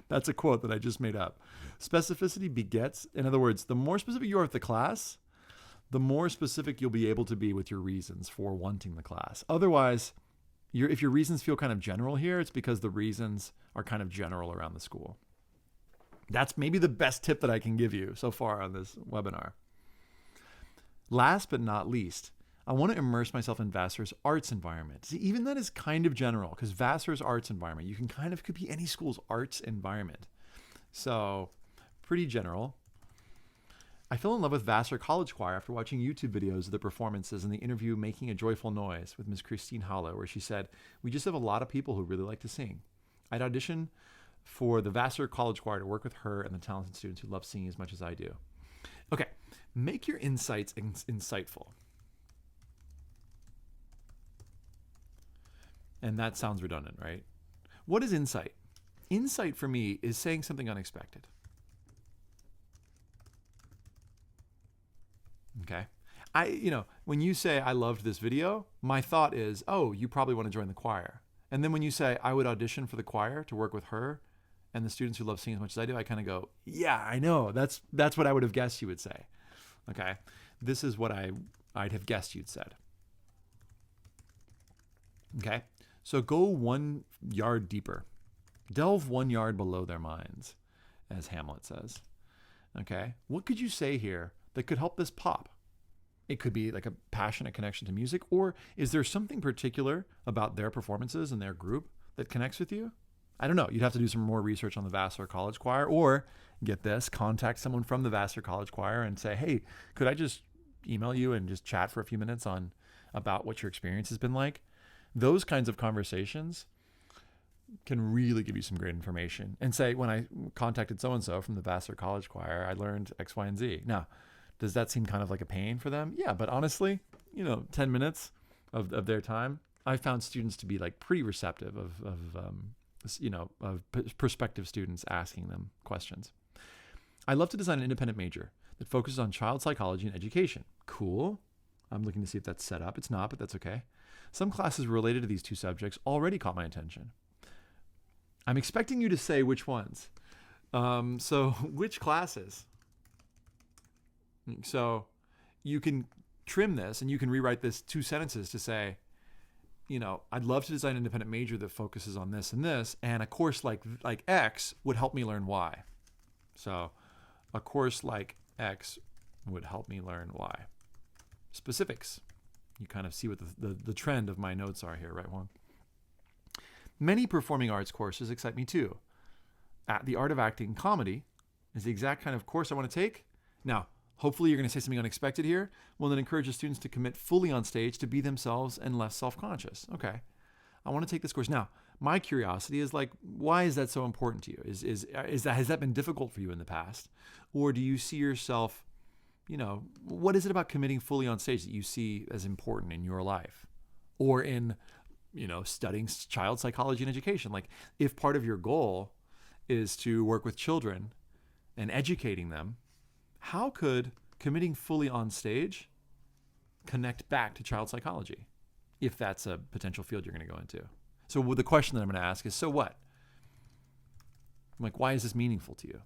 That's a quote that I just made up. Specificity begets, in other words, the more specific you are with the class, the more specific you'll be able to be with your reasons for wanting the class. Otherwise, if your reasons feel kind of general here, it's because the reasons are kind of general around the school. That's maybe the best tip that I can give you so far on this webinar. Last but not least, I want to immerse myself in Vassar's arts environment. See, even that is kind of general because Vassar's arts environment, you can could be any school's arts environment. So pretty general. I fell in love with Vassar College Choir after watching YouTube videos of the performances and the interview Making a Joyful Noise with Ms. Christine Hollow, where she said, we just have a lot of people who really like to sing. I'd audition for the Vassar College Choir to work with her and the talented students who love singing as much as I do. Okay, make your insights insightful. And that sounds redundant, right? What is insight? Insight for me is saying something unexpected. Okay. When you say I loved this video, my thought is, oh, you probably want to join the choir. And then when you say I would audition for the choir to work with her and the students who love singing as much as I do, I kind of go, yeah, I know. That's what I would have guessed you would say. Okay. This is what I'd have guessed you'd said. Okay. So go 1 yard deeper. Delve 1 yard below their minds, as Hamlet says. Okay. What could you say here that could help this pop? It could be like a passionate connection to music, or is there something particular about their performances and their group that connects with you? I don't know. You'd have to do some more research on the Vassar College Choir, or get this, contact someone from the Vassar College Choir and say, hey, could I just email you and just chat for a few minutes about what your experience has been like? Those kinds of conversations can really give you some great information. And say, when I contacted so-and-so from the Vassar College Choir, I learned X, Y, and Z. Now, does that seem kind of like a pain for them? Yeah, but honestly, 10 minutes of their time, I found students to be like pretty receptive of prospective students asking them questions. I love to design an independent major that focuses on child psychology and education. Cool. I'm looking to see if that's set up. It's not, but that's okay. Some classes related to these 2 subjects already caught my attention. I'm expecting you to say which ones. So which classes? So you can trim this and you can rewrite this 2 sentences to say, I'd love to design an independent major that focuses on this and this, and a course like X would help me learn Y. So a course like X would help me learn Y. Specifics. You kind of see what the trend of my notes are here, right, Juan? Many performing arts courses excite me too. The Art of Acting Comedy is the exact kind of course I want to take. Now, hopefully you're going to say something unexpected here. Well, that encourages students to commit fully on stage, to be themselves and less self-conscious. Okay. I want to take this course. Now, my curiosity is like, why is that so important to you? Has that been difficult for you in the past? Or do you see yourself, what is it about committing fully on stage that you see as important in your life? Or in, studying child psychology and education? Like, if part of your goal is to work with children and educating them, how could committing fully on stage connect back to child psychology, if that's a potential field you're going to go into? So the question that I'm going to ask is, so what? I'm like, why is this meaningful to you?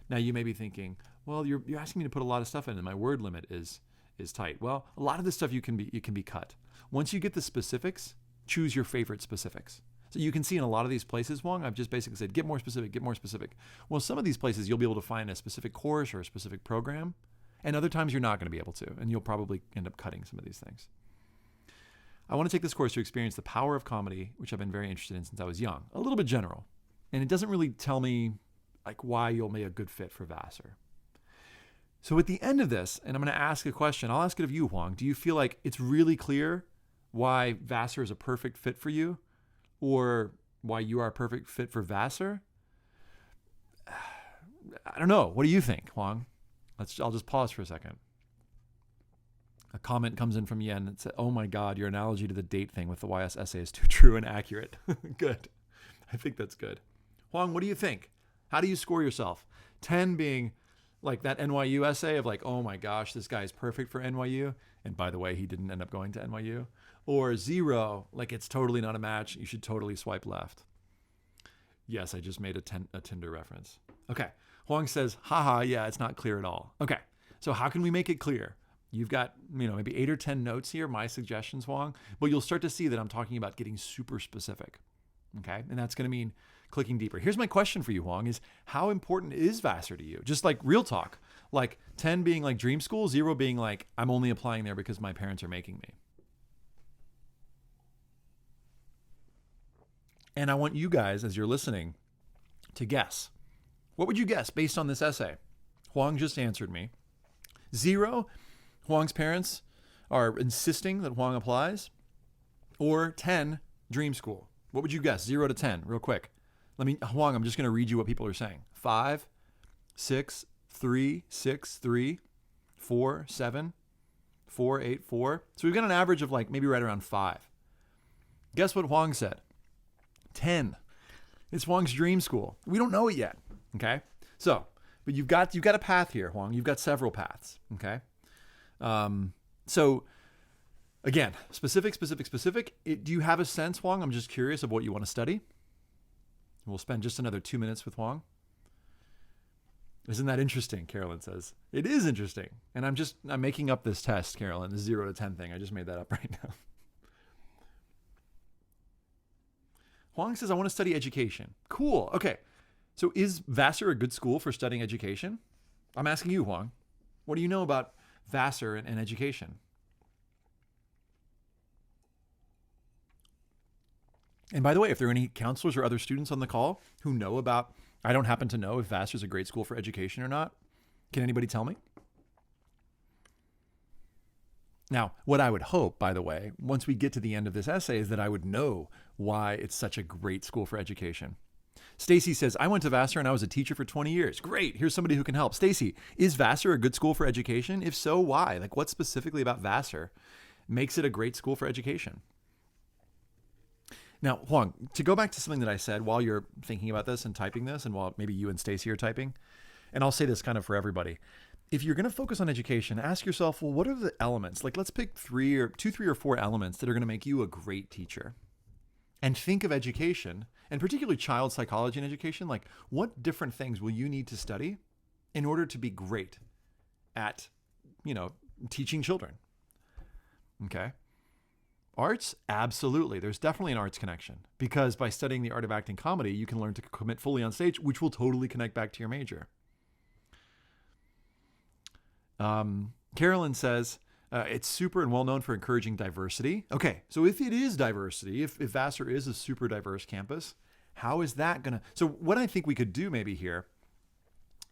Now you may be thinking, well, you're asking me to put a lot of stuff in, and my word limit is tight. Well, a lot of this stuff you can be cut. Once you get the specifics, choose your favorite specifics. So you can see in a lot of these places, Wong, I've just basically said, get more specific, get more specific. Well, some of these places you'll be able to find a specific course or a specific program, and other times you're not going to be able to, and you'll probably end up cutting some of these things. I want to take this course to experience the power of comedy, which I've been very interested in since I was young. A little bit general. And it doesn't really tell me like why you'll be a good fit for Vassar. So at the end of this, and I'm going to ask a question, I'll ask it of you, Huang. Do you feel like it's really clear why Vassar is a perfect fit for you, or why you are a perfect fit for Vassar? I don't know. What do you think, Huang? I'll just pause for a second. A comment comes in from Yen that said, oh my God, your analogy to the date thing with the YS essay is too true and accurate. Good. I think that's good. Huang, what do you think? How do you score yourself? 10 being like that NYU essay of like, oh my gosh, this guy is perfect for NYU. And by the way, he didn't end up going to NYU. Or 0, like it's totally not a match. You should totally swipe left. Yes, I just made a Tinder reference. Okay. Huang says, haha, yeah, it's not clear at all. Okay. So how can we make it clear? You've got, maybe 8 or 10 notes here, my suggestions, Huang, but you'll start to see that I'm talking about getting super specific. Okay. And that's going to mean clicking deeper. Here's my question for you, Huang, is how important is Vassar to you? Just like real talk, like 10 being like dream school, 0 being like, I'm only applying there because my parents are making me. And I want you guys, as you're listening, to guess. What would you guess based on this essay? Huang just answered me. 0, Huang's parents are insisting that Huang applies. Or 10, dream school. What would you guess? 0 to 10, real quick. Huang, I'm just going to read you what people are saying. 5, 6, 3, 6, 3, 4, 7, 4, 8, 4. So we've got an average of like maybe right around 5. Guess what Huang said? 10. It's Huang's dream school. We don't know it yet. Okay. So, but you've got a path here, Huang. You've got several paths. Okay. So again, specific. Do you have a sense, Huang? I'm just curious of what you want to study. We'll spend just another 2 minutes with Huang. Isn't that interesting? Carolyn says. It is interesting. And I'm making up this test, Carolyn, the 0 to 10 thing. I just made that up right now. Huang says, I want to study education. Cool. Okay. So is Vassar a good school for studying education? I'm asking you, Huang. What do you know about Vassar and education? And by the way, if there are any counselors or other students on the call who know about, I don't happen to know if Vassar is a great school for education or not. Can anybody tell me? Now, what I would hope, by the way, once we get to the end of this essay is that I would know why it's such a great school for education. Stacy says, I went to Vassar and I was a teacher for 20 years. Great. Here's somebody who can help. Stacy, is Vassar a good school for education? If so, why? Like, what specifically about Vassar makes it a great school for education? Now, Huang, to go back to something that I said while you're thinking about this and typing this, and while maybe you and Stacy are typing, and I'll say this kind of for everybody. If you're going to focus on education, ask yourself, well, what are the elements? Like, let's pick 3 or 4 elements that are going to make you a great teacher. And think of education, and particularly child psychology and education, like what different things will you need to study in order to be great at, teaching children? Okay. Arts, absolutely. There's definitely an arts connection because by studying the art of acting comedy, you can learn to commit fully on stage, which will totally connect back to your major. Carolyn says, it's super and well known for encouraging diversity. Okay, so if it is diversity, if Vassar is a super diverse campus, how is that going to... So what I think we could do maybe here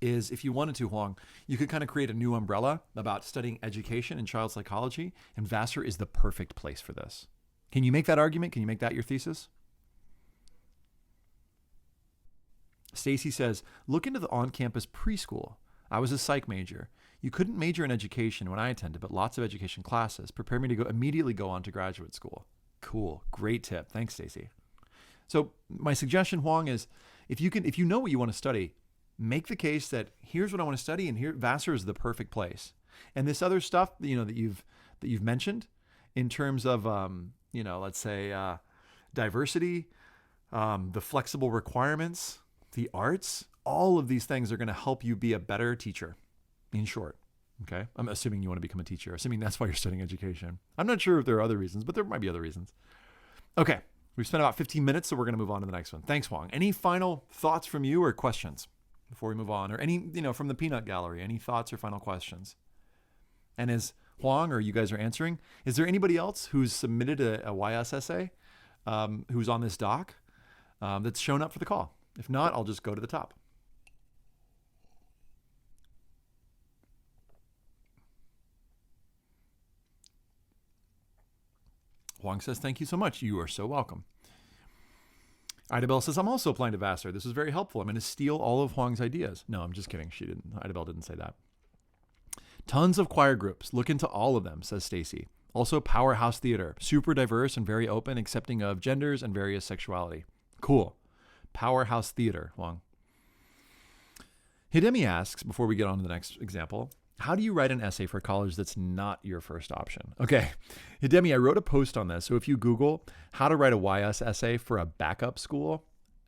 is, if you wanted to, Huang, you could kind of create a new umbrella about studying education and child psychology, and Vassar is the perfect place for this. Can you make that argument? Can you make that your thesis? Stacy says, look into the on-campus preschool. I was a psych major. You couldn't major in education when I attended, but lots of education classes. Prepare me to immediately go on to graduate school. Cool. Great tip. Thanks, Stacy. So my suggestion, Huang, is if you know what you want to study, make the case that here's what I want to study, and here Vassar is the perfect place. And this other stuff, that you've mentioned in terms of, let's say diversity, the flexible requirements, the arts, all of these things are going to help you be a better teacher. In short, okay? I'm assuming you want to become a teacher, assuming that's why you're studying education. I'm not sure if there are other reasons, but there might be other reasons. Okay, we've spent about 15 minutes, so we're going to move on to the next one. Thanks, Huang. Any final thoughts from you or questions before we move on? Or any, from the peanut gallery, any thoughts or final questions? And as Huang or you guys are answering, is there anybody else who's submitted a YS essay who's on this doc that's shown up for the call? If not, I'll just go to the top. Huang says, thank you so much. You are so welcome. Idabelle says, I'm also applying to Vassar. This was very helpful. I'm going to steal all of Huang's ideas. No, I'm just kidding. Idabelle didn't say that. Tons of choir groups. Look into all of them, says Stacy. Also Powerhouse Theater. Super diverse and very open, accepting of genders and various sexuality. Cool. Powerhouse Theater, Huang. Hidemi asks, before we get on to the next example, how do you write an essay for college that's not your first option? Okay, Hidemi, I wrote a post on this. So if you Google how to write a YS essay for a backup school,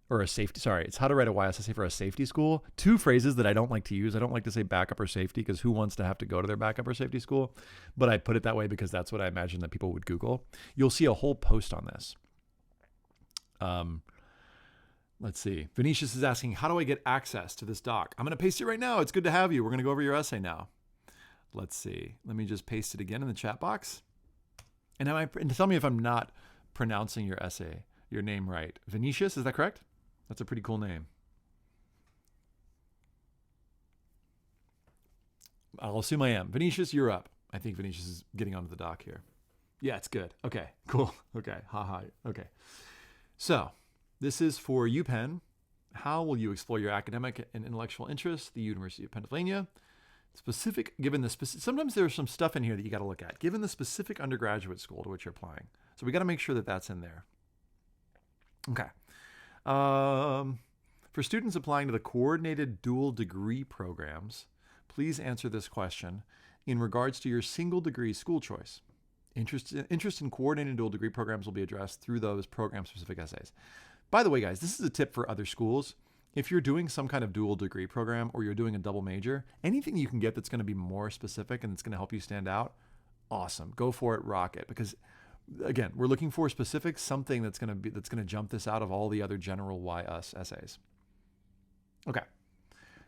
or it's how to write a YS essay for a safety school. 2 phrases that I don't like to use. I don't like to say backup or safety because who wants to have to go to their backup or safety school? But I put it that way because that's what I imagine that people would Google. You'll see a whole post on this. Let's see. Venetius is asking, how do I get access to this doc? I'm going to paste it right now. It's good to have you. We're going to go over your essay now. Let's see. Let me just paste it again in the chat box. And tell me if I'm not pronouncing your name right. Venetius, is that correct? That's a pretty cool name. I'll assume I am. Venetius, you're up. I think Venetius is getting onto the doc here. Yeah, it's good. Okay, cool. Okay, okay. So, this is for UPenn. How will you explore your academic and intellectual interests? The University of Pennsylvania. Sometimes there's some stuff in here that you got to look at. Given the specific undergraduate school to which you're applying. So we got to make sure that that's in there. Okay. For students applying to the coordinated dual degree programs, please answer this question in regards to your single degree school choice. Interest in coordinated dual degree programs will be addressed through those program specific essays. By the way, guys, this is a tip for other schools. if you're doing some kind of dual degree program or you're doing a double major, anything you can get that's going to be more specific and it's going to help you stand out, awesome. Go for it, rock it. Because again, we're looking for specific something that's going to jump this out of all the other general why us essays. Okay.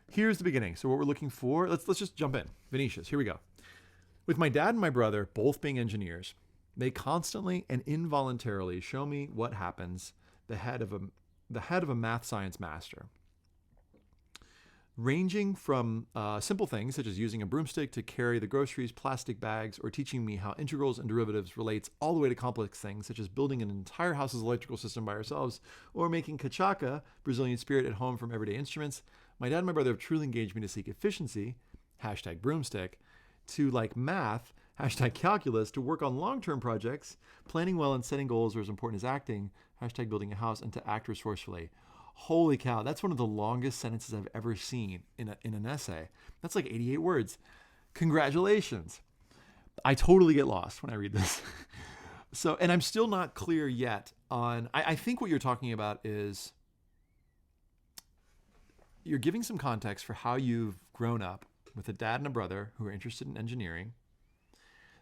Here's the beginning. So what we're looking for, let's just jump in. Venetius, here we go. With my dad and my brother both being engineers, they constantly and involuntarily show me what happens the head of a math science master. Ranging from simple things such as using a broomstick to carry the groceries, plastic bags, or teaching me how integrals and derivatives relates all the way to complex things such as building an entire house's electrical system by ourselves or making cachaca, Brazilian spirit, at home from everyday instruments, my dad and my brother have truly engaged me to seek efficiency, hashtag broomstick, to like math, hashtag calculus, to work on long-term projects, planning well and setting goals are as important as acting, hashtag building a house, and to act resourcefully. Holy cow, that's one of the longest sentences I've ever seen in an essay. That's like 88 words. Congratulations. I totally get lost when I read this. So, and I'm still not clear yet on, I think what you're talking about is you're giving some context for how you've grown up with a dad and a brother who are interested in engineering.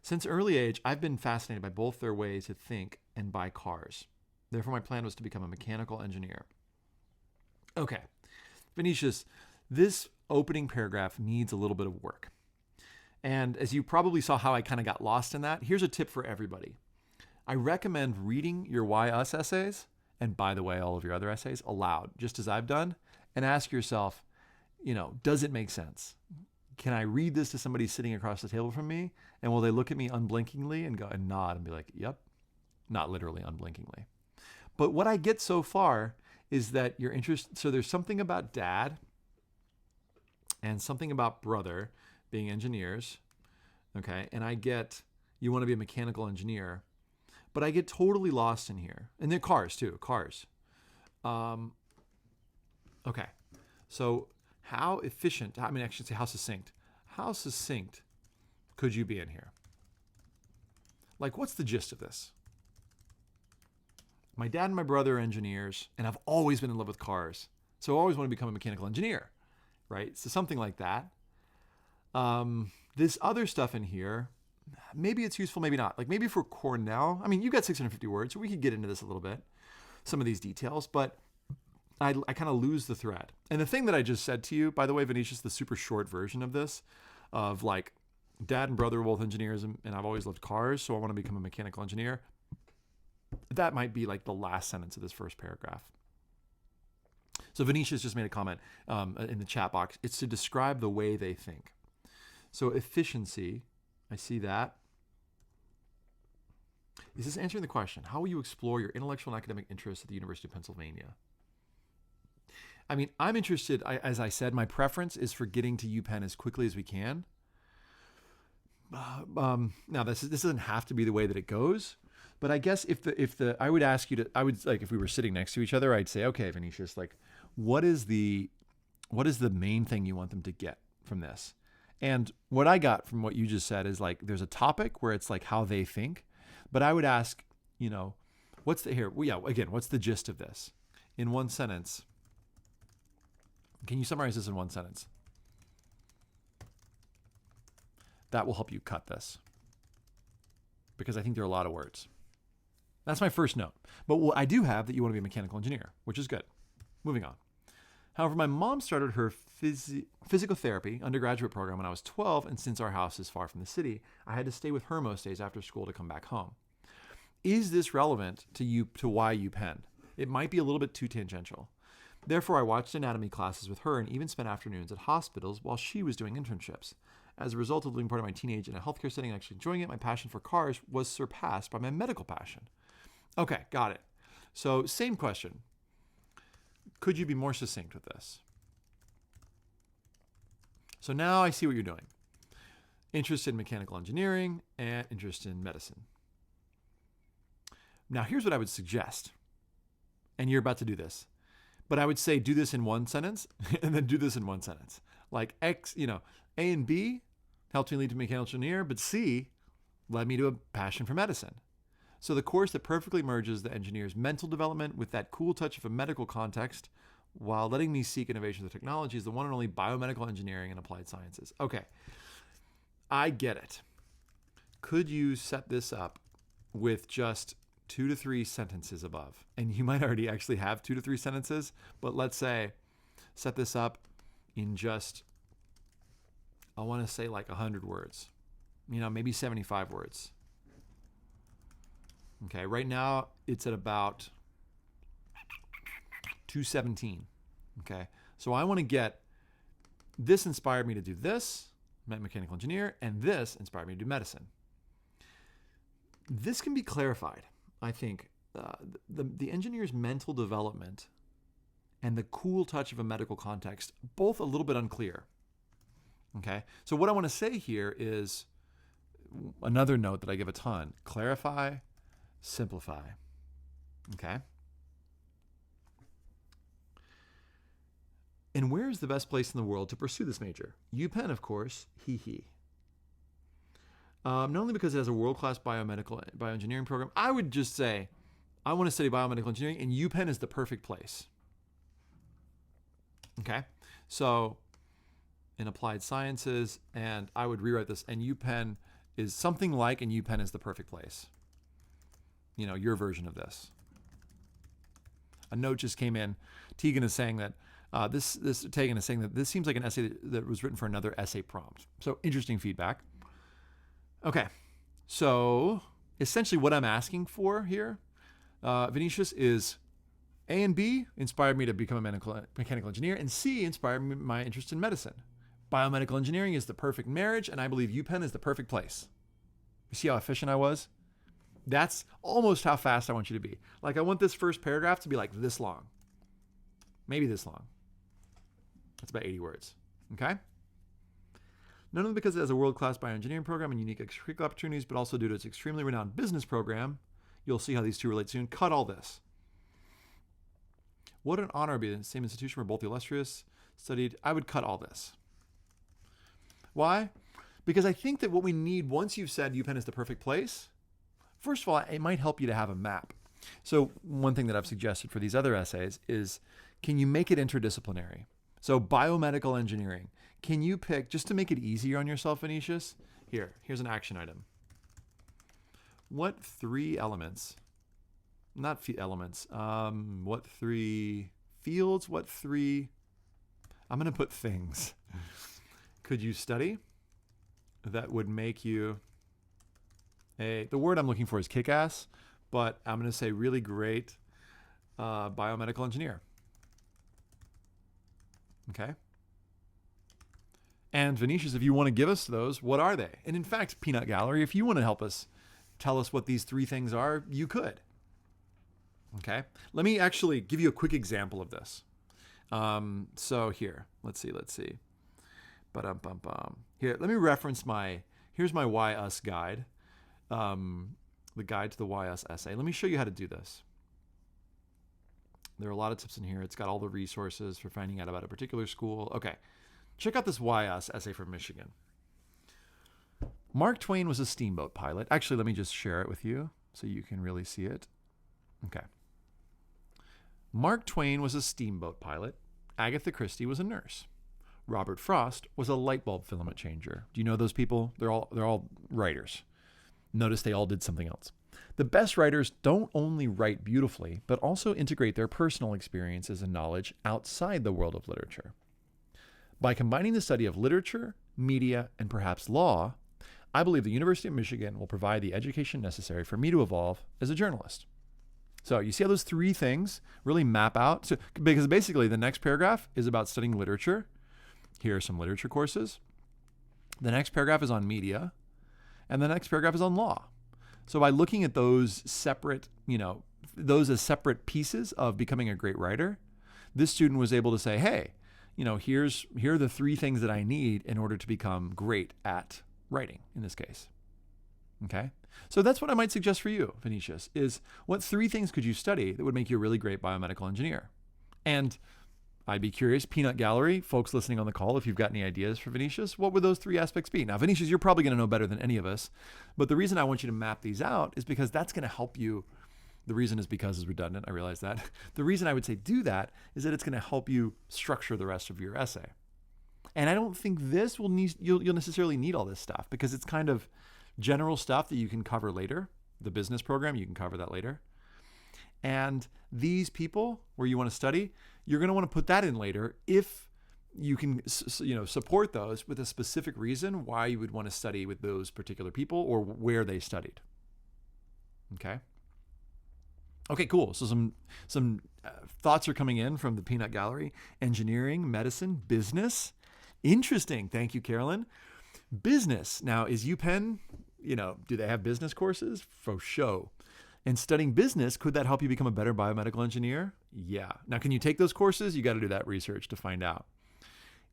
Since early age, I've been fascinated by both their ways to think and buy cars. Therefore, my plan was to become a mechanical engineer. Okay, Venetius, this opening paragraph needs a little bit of work. And as you probably saw how I kind of got lost in that, here's a tip for everybody. I recommend reading your Why Us essays, and by the way, all of your other essays, aloud, just as I've done, and ask yourself, does it make sense? Can I read this to somebody sitting across the table from me? And will they look at me unblinkingly and go and nod and be like, yep, not literally unblinkingly. But what I get so far is that you're interested. So there's something about dad and something about brother being engineers. Okay. And I get, you want to be a mechanical engineer, but I get totally lost in here. And they're cars too, cars. Okay. So how efficient, I should say how succinct could you be in here? Like, what's the gist of this? My dad and my brother are engineers, and I've always been in love with cars. So I always want to become a mechanical engineer, right? So something like that. This other stuff in here, maybe it's useful, maybe not. Like maybe for Cornell, you got 650 words, so we could get into this a little bit, some of these details, but I kind of lose the thread. And the thing that I just said to you, by the way, Venetius, the super short version of this, of like dad and brother are both engineers, and I've always loved cars, so I want to become a mechanical engineer. That might be like the last sentence of this first paragraph. So Venetius just made a comment in the chat box. It's to describe the way they think. So efficiency, I see that. Is this answering the question? How will you explore your intellectual and academic interests at the University of Pennsylvania? I'm interested, as I said, my preference is for getting to UPenn as quickly as we can. Now, this doesn't have to be the way that it goes. But I guess I would ask you to, I would like, if we were sitting next to each other, I'd say, okay, Venetius, like, what is the main thing you want them to get from this? And what I got from what you just said is like, there's a topic where it's like how they think, but I would ask, what's the gist of this in one sentence? Can you summarize this in one sentence? That will help you cut this, because I think there are a lot of words. That's my first note. But what I do have that you want to be a mechanical engineer, which is good. Moving on. However, my mom started her physical therapy undergraduate program when I was 12, and since our house is far from the city, I had to stay with her most days after school to come back home. Is this relevant to why UPenn? It might be a little bit too tangential. Therefore, I watched anatomy classes with her and even spent afternoons at hospitals while she was doing internships. As a result of living part of my teenage in a healthcare setting and actually enjoying it, my passion for cars was surpassed by my medical passion. Okay, got it. So same question. Could you be more succinct with this? So now I see what you're doing. Interest in mechanical engineering and interest in medicine. Now here's what I would suggest. And you're about to do this. But I would say do this in one sentence and then do this in one sentence. Like X, A and B helped me lead to mechanical engineer, but C led me to a passion for medicine. So the course that perfectly merges the engineer's mental development with that cool touch of a medical context while letting me seek innovations of technology is the one and only biomedical engineering and applied sciences. Okay, I get it. Could you set this up with just 2 to 3 sentences above? And you might already actually have 2 to 3 sentences, but let's say set this up in just, I want to say like 100 words, maybe 75 words. Okay, right now it's at about 217. Okay, so I want to get, this inspired me to do this, mechanical engineer, and this inspired me to do medicine. This can be clarified, I think. The engineer's mental development and the cool touch of a medical context, both a little bit unclear. Okay, so what I want to say here is another note that I give a ton: clarify, simplify. Okay. And where is the best place in the world to pursue this major? UPenn, of course. Not only because it has a world-class bioengineering program, I would just say, I want to study biomedical engineering, and UPenn is the perfect place. Okay? So, in applied sciences, and I would rewrite this, and UPenn is something like, and UPenn is the perfect place. Your version of this. A note just came in. Tegan is saying that, Tegan is saying that this seems like an essay that was written for another essay prompt. So interesting feedback. Okay, so essentially what I'm asking for here, Vinicius, is A and B inspired me to become a mechanical engineer, and C inspired my interest in medicine. Biomedical engineering is the perfect marriage, and I believe UPenn is the perfect place. You see how efficient I was? That's almost how fast I want you to be. Like, I want this first paragraph to be like this long. Maybe this long. That's about 80 words. Okay? Not only because it has a world-class bioengineering program and unique extracurricular opportunities, but also due to its extremely renowned business program. You'll see how these two relate soon. Cut all this. What an honor to be in the same institution where both the illustrious studied. I would cut all this. Why? Because I think that what we need, once you've said UPenn is the perfect place, first of all, it might help you to have a map. So one thing that I've suggested for these other essays is, can you make it interdisciplinary? So biomedical engineering. Can you pick, just to make it easier on yourself, Vinicius? Here's an action item. What 3 elements, not elements, what 3 fields, what 3, I'm going to put things, could you study that would make you the word I'm looking for is kick-ass, but I'm going to say really great biomedical engineer. Okay? And Vinicius, if you want to give us those, what are they? And in fact, Peanut Gallery, if you want to help us tell us what these 3 things are, you could. Okay? Let me actually give you a quick example of this. So here, let's see. Here, let me reference here's my Why Us guide. The guide to the Why Us essay. Let me show you how to do this. There are a lot of tips in here. It's got all the resources for finding out about a particular school. Okay. Check out this Why Us essay from Michigan. Mark Twain was a steamboat pilot. Actually, let me just share it with you so you can really see it. Okay. Mark Twain was a steamboat pilot. Agatha Christie was a nurse. Robert Frost was a light bulb filament changer. Do you know those people? They're all writers. Notice they all did something else. The best writers don't only write beautifully, but also integrate their personal experiences and knowledge outside the world of literature. By combining the study of literature, media, and perhaps law, I believe the University of Michigan will provide the education necessary for me to evolve as a journalist. So you see how those 3 things really map out? So, because basically the next paragraph is about studying literature. Here are some literature courses. The next paragraph is on media. And the next paragraph is on law. So by looking at those separate, those as separate pieces of becoming a great writer, this student was able to say, hey, here are the 3 things that I need in order to become great at writing in this case. Okay? So that's what I might suggest for you, Vinicius, is what 3 things could you study that would make you a really great biomedical engineer? And I'd be curious, Peanut Gallery, folks listening on the call, if you've got any ideas for Vinicius, what would those 3 aspects be? Now, Vinicius, you're probably going to know better than any of us, but the reason I want you to map these out is because that's going to help you The reason is because is redundant. I realize that. The reason I would say do that is that it's going to help you structure the rest of your essay. And I don't think this will need, you'll necessarily need all this stuff because it's kind of general stuff that you can cover later. The business program, you can cover that later. And these people where you want to study, you're going to want to put that in later if you can support those with a specific reason why you would want to study with those particular people or where they studied. Okay, cool. So some thoughts are coming in from the peanut gallery. Engineering, medicine, business. Interesting. Thank you, Carolyn. Business. Now, is UPenn, do they have business courses? For sure. And studying business, could that help you become a better biomedical engineer? Yeah. Now, can you take those courses? You got to do that research to find out.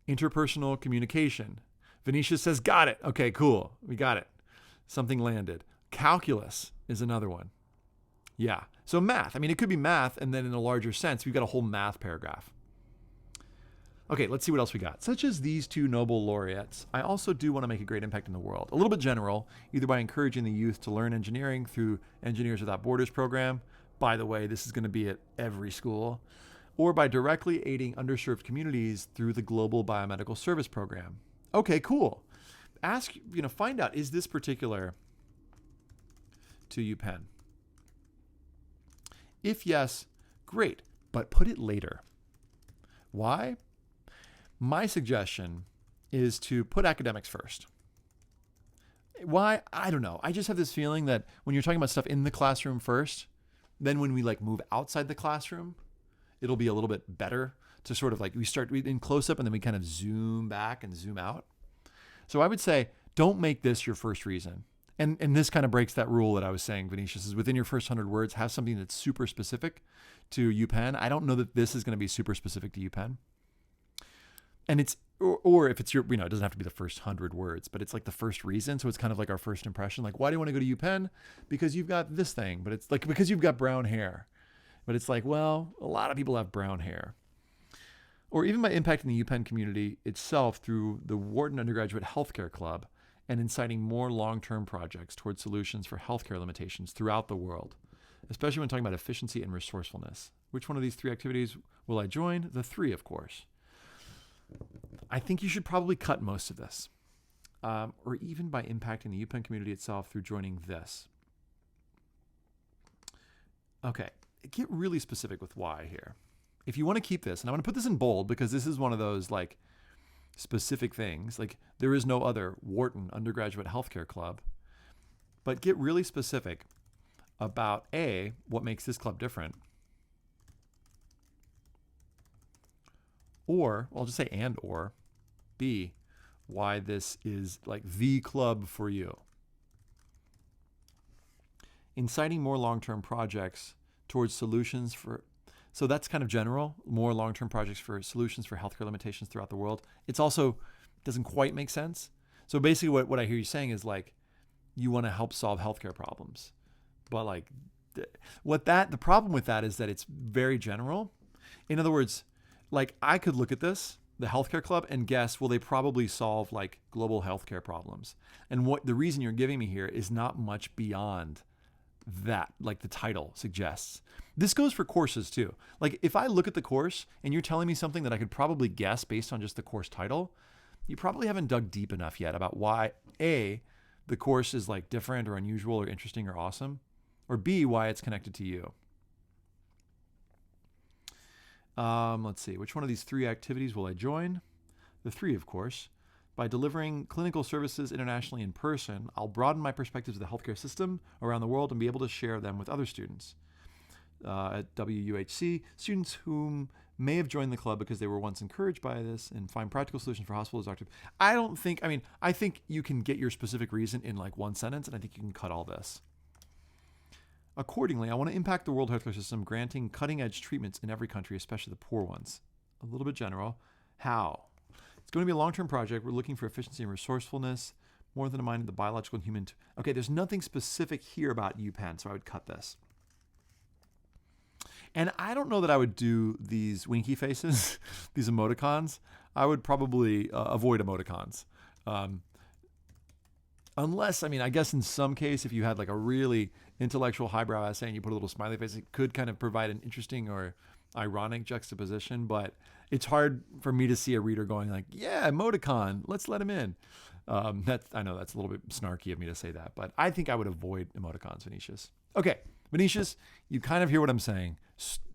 Interpersonal communication. Venetia says, got it. Okay, cool. We got it. Something landed. Calculus is another one. Yeah. So math. I mean, it could be math, and then in a larger sense, we've got a whole math paragraph. Okay, let's see what else we got. Such as these two Nobel laureates, I also do want to make a great impact in the world. A little bit general, either by encouraging the youth to learn engineering through Engineers Without Borders program. By the way, this is going to be at every school. Or by directly aiding underserved communities through the Global Biomedical Service Program. Okay, cool. Find out, is this particular to UPenn? If yes, great, but put it later. Why? My suggestion is to put academics first. Why? I don't know. I just have this feeling that when you're talking about stuff in the classroom first, then when we move outside the classroom, it'll be a little bit better to sort of we start in close up and then we kind of zoom back and zoom out. So I would say, don't make this your first reason. And this kind of breaks that rule that I was saying, Venetia, is within your first 100 words, have something that's super specific to UPenn. I don't know that this is going to be super specific to UPenn. And it's, or if it's it doesn't have to be the first 100 words, but it's the first reason. So it's kind of our first impression. Why do you want to go to UPenn? Because you've got this thing, but it's because you've got brown hair. But it's well, a lot of people have brown hair. Or even by impacting the UPenn community itself through the Wharton Undergraduate Healthcare Club and inciting more long-term projects towards solutions for healthcare limitations throughout the world, especially when talking about efficiency and resourcefulness. Which one of these three activities will I join? The three, of course. I think you should probably cut most of this, or even by impacting the UPenn community itself through joining this. Okay, get really specific with why here. If you want to keep this, and I'm going to put this in bold because this is one of those specific things, there is no other Wharton Undergraduate Healthcare Club, but get really specific about A, what makes this club different, or I'll just say and or B, why this is the club for you. Inciting more long-term projects towards solutions for, so that's kind of general, more long-term projects for solutions for healthcare limitations throughout the world. It's also doesn't quite make sense. So basically what I hear you saying is you want to help solve healthcare problems. But the problem with that is that it's very general. In other words, I could look at this, the healthcare club, and guess, well, they probably solve global healthcare problems. And what the reason you're giving me here is not much beyond that, the title suggests. This goes for courses too. If I look at the course and you're telling me something that I could probably guess based on just the course title, you probably haven't dug deep enough yet about why A, the course is different or unusual or interesting or awesome, or B, why it's connected to you. Let's see, which one of these three activities will I join? The three, of course. By delivering clinical services internationally in person, I'll broaden my perspectives of the healthcare system around the world and be able to share them with other students. At WUHC, students whom may have joined the club because they were once encouraged by this and find practical solutions for hospitals. I think you can get your specific reason in one sentence, and I think you can cut all this. Accordingly, I want to impact the world healthcare system, granting cutting-edge treatments in every country, especially the poor ones. A little bit general. How? It's going to be a long-term project. We're looking for efficiency and resourcefulness, more than a mind of the biological and human. Okay, there's nothing specific here about UPenn, so I would cut this. And I don't know that I would do these winky faces, these emoticons. I would probably avoid emoticons. Unless, I mean, I guess in some case, if you had like a really intellectual highbrow essay and you put a little smiley face, it could kind of provide an interesting or ironic juxtaposition. But it's hard for me to see a reader going like, yeah, emoticon, let's let him in. I know that's a little bit snarky of me to say that, but I think I would avoid emoticons, Venetius. Okay, Venetius, you kind of hear what I'm saying.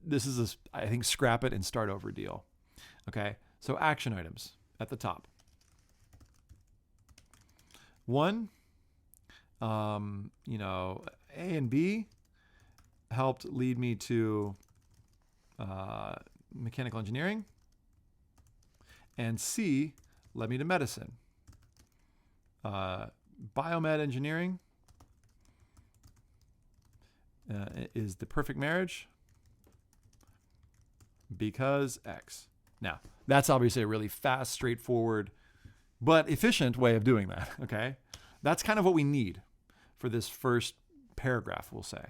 This is, I think, scrap it and start over deal. Okay, so action items at the top. 1, A and B helped lead me to mechanical engineering, and C led me to medicine. Biomed engineering is the perfect marriage because X. Now, that's obviously a really fast, straightforward, but efficient way of doing that, okay? That's kind of what we need for this first paragraph, we'll say.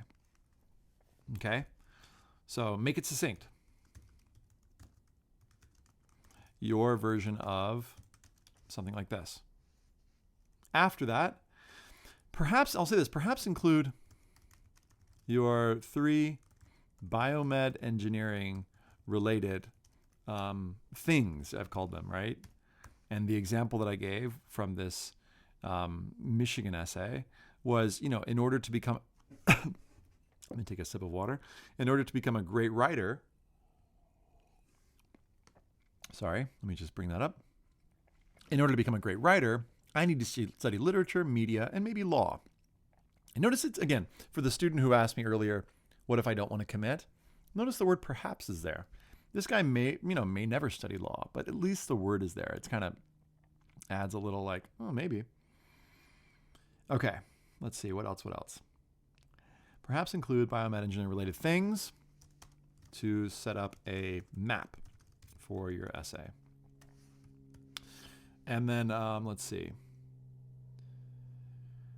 Okay? So make it succinct. Your version of something like this. After that, perhaps, I'll say this, perhaps include your 3 biomed engineering related things, I've called them, right? And the example that I gave from this Michigan essay was, in order to become, let me take a sip of water. In order to become a great writer, let me just bring that up. In order to become a great writer, I need to study literature, media, and maybe law. And notice it's, again, for the student who asked me earlier, what if I don't want to commit? Notice the word perhaps is there. This guy may never study law, but at least the word is there. It's kind of adds a little like, oh, maybe. Okay, let's see, what else? Perhaps include biomed engineering related things to set up a map for your essay. And then, let's see.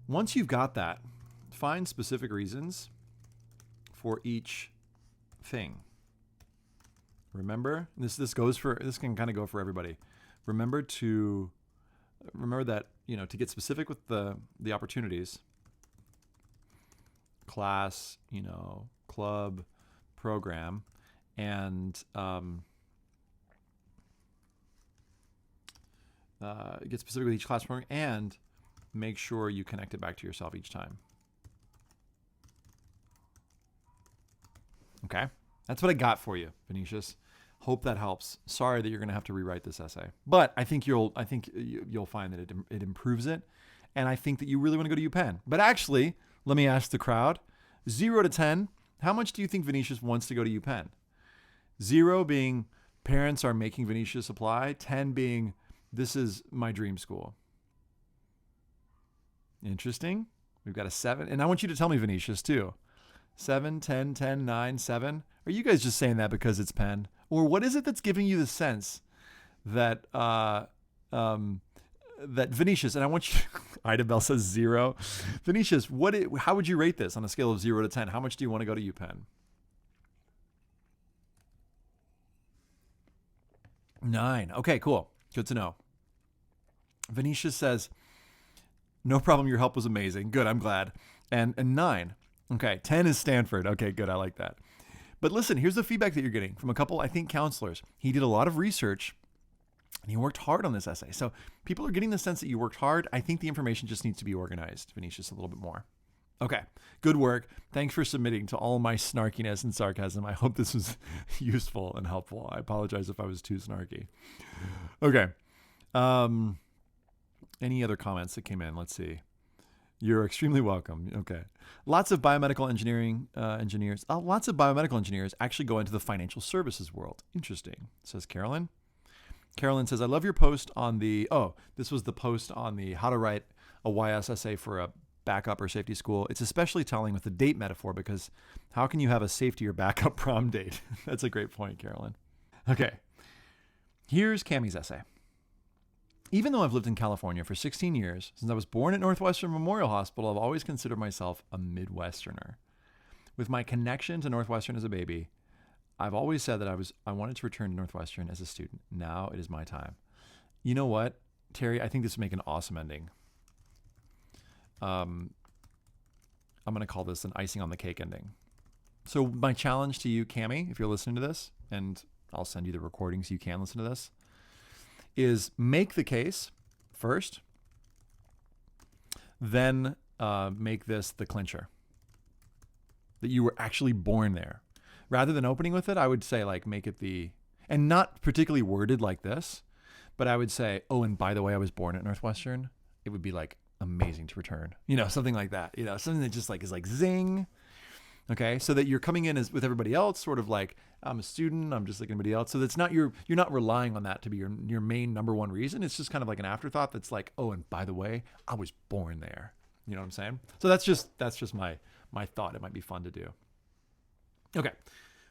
Once you've got that, find specific reasons for each thing. Remember, this can kind of go for everybody. Remember that, to get specific with the opportunities, class, club, program, and get specific with each class program, and make sure you connect it back to yourself each time. Okay, that's what I got for you, Venetius. Hope that helps. Sorry that you're going to have to rewrite this essay, but I think you'll find that it improves it, and I think that you really want to go to UPenn. But actually, let me ask the crowd: 0 to 10, how much do you think Venetius wants to go to UPenn? 0 being parents are making Venetius apply. 10 being this is my dream school. Interesting. We've got a 7, and I want you to tell me Venetius too. 7, 10, 10, 9, 7. Are you guys just saying that because it's Penn? Or what is it that's giving you the sense that that Venetius, and I want you, Ida Bell says 0. Venetius, how would you rate this on a scale of 0 to 10? How much do you want to go to UPenn? 9. Okay, cool. Good to know. Venetius says, no problem, your help was amazing. Good, I'm glad. And 9. Okay, 10 is Stanford. Okay, good, I like that. But listen, here's the feedback that you're getting from a couple, I think, counselors. He did a lot of research, and he worked hard on this essay. So people are getting the sense that you worked hard. I think the information just needs to be organized, Venetius, a little bit more. Okay, good work. Thanks for submitting to all my snarkiness and sarcasm. I hope this was useful and helpful. I apologize if I was too snarky. Okay. Any other comments that came in? Let's see. You're extremely welcome. Okay. Lots of biomedical engineers actually go into the financial services world. Interesting, says Carolyn. Carolyn says, I love your post on this was the post on the how to write a YS essay for a backup or safety school. It's especially telling with the date metaphor because how can you have a safety or backup prom date? That's a great point, Carolyn. Okay. Here's Cammie's essay. Even though I've lived in California for 16 years, since I was born at Northwestern Memorial Hospital, I've always considered myself a Midwesterner. With my connection to Northwestern as a baby, I've always said that I wanted to return to Northwestern as a student. Now it is my time. You know what, Terry? I think this would make an awesome ending. I'm going to call this an icing on the cake ending. So my challenge to you, Cami, if you're listening to this, and I'll send you the recording so you can listen to this, is make the case first, then make this the clincher, that you were actually born there. Rather than opening with it, I would say like make it the, and not particularly worded like this, but I would say, oh, and by the way, I was born at Northwestern. It would be like amazing to return, something like that, something that just like is like zing. Okay. So that you're coming in as with everybody else, sort of like, I'm a student, I'm just like anybody else. So that's not you're not relying on that to be your main number one reason. It's just kind of like an afterthought that's like, oh, and by the way, I was born there. You know what I'm saying? So that's just my thought. It might be fun to do. Okay.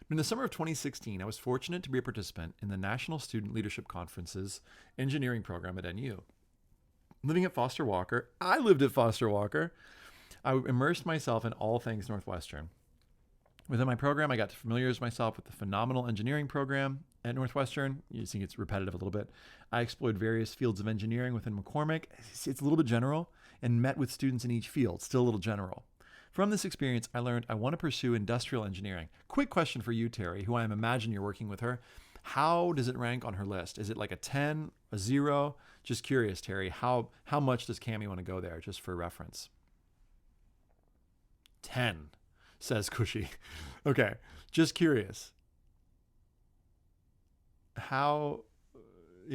In the summer of 2016, I was fortunate to be a participant in the National Student Leadership Conference's engineering program at NU. Living at Foster Walker, I lived at Foster Walker. I immersed myself in all things Northwestern. Within my program, I got to familiarize myself with the phenomenal engineering program at Northwestern. You see it's repetitive a little bit. I explored various fields of engineering within McCormick. It's a little bit general, and met with students in each field, still a little general. From this experience, I learned I want to pursue industrial engineering. Quick question for you, Terry, who I imagine you're working with her. How does it rank on her list? Is it like a 10, a 0? Just curious, Terry, how much does Cami want to go there, just for reference? 10, says Cushy. Okay, just curious. How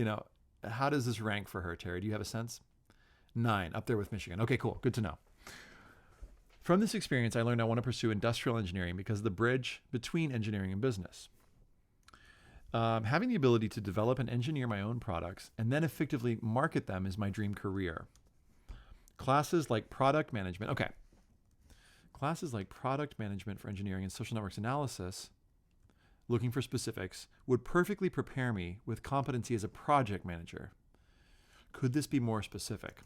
does this rank for her, Terry? Do you have a sense? 9, up there with Michigan. Okay, cool. Good to know. From this experience, I learned I want to pursue industrial engineering because of the bridge between engineering and business. Having the ability to develop and engineer my own products and then effectively market them is my dream career. Classes like product management. Okay. Classes like product management for engineering and social networks analysis, looking for specifics, would perfectly prepare me with competency as a project manager. Could this be more specific?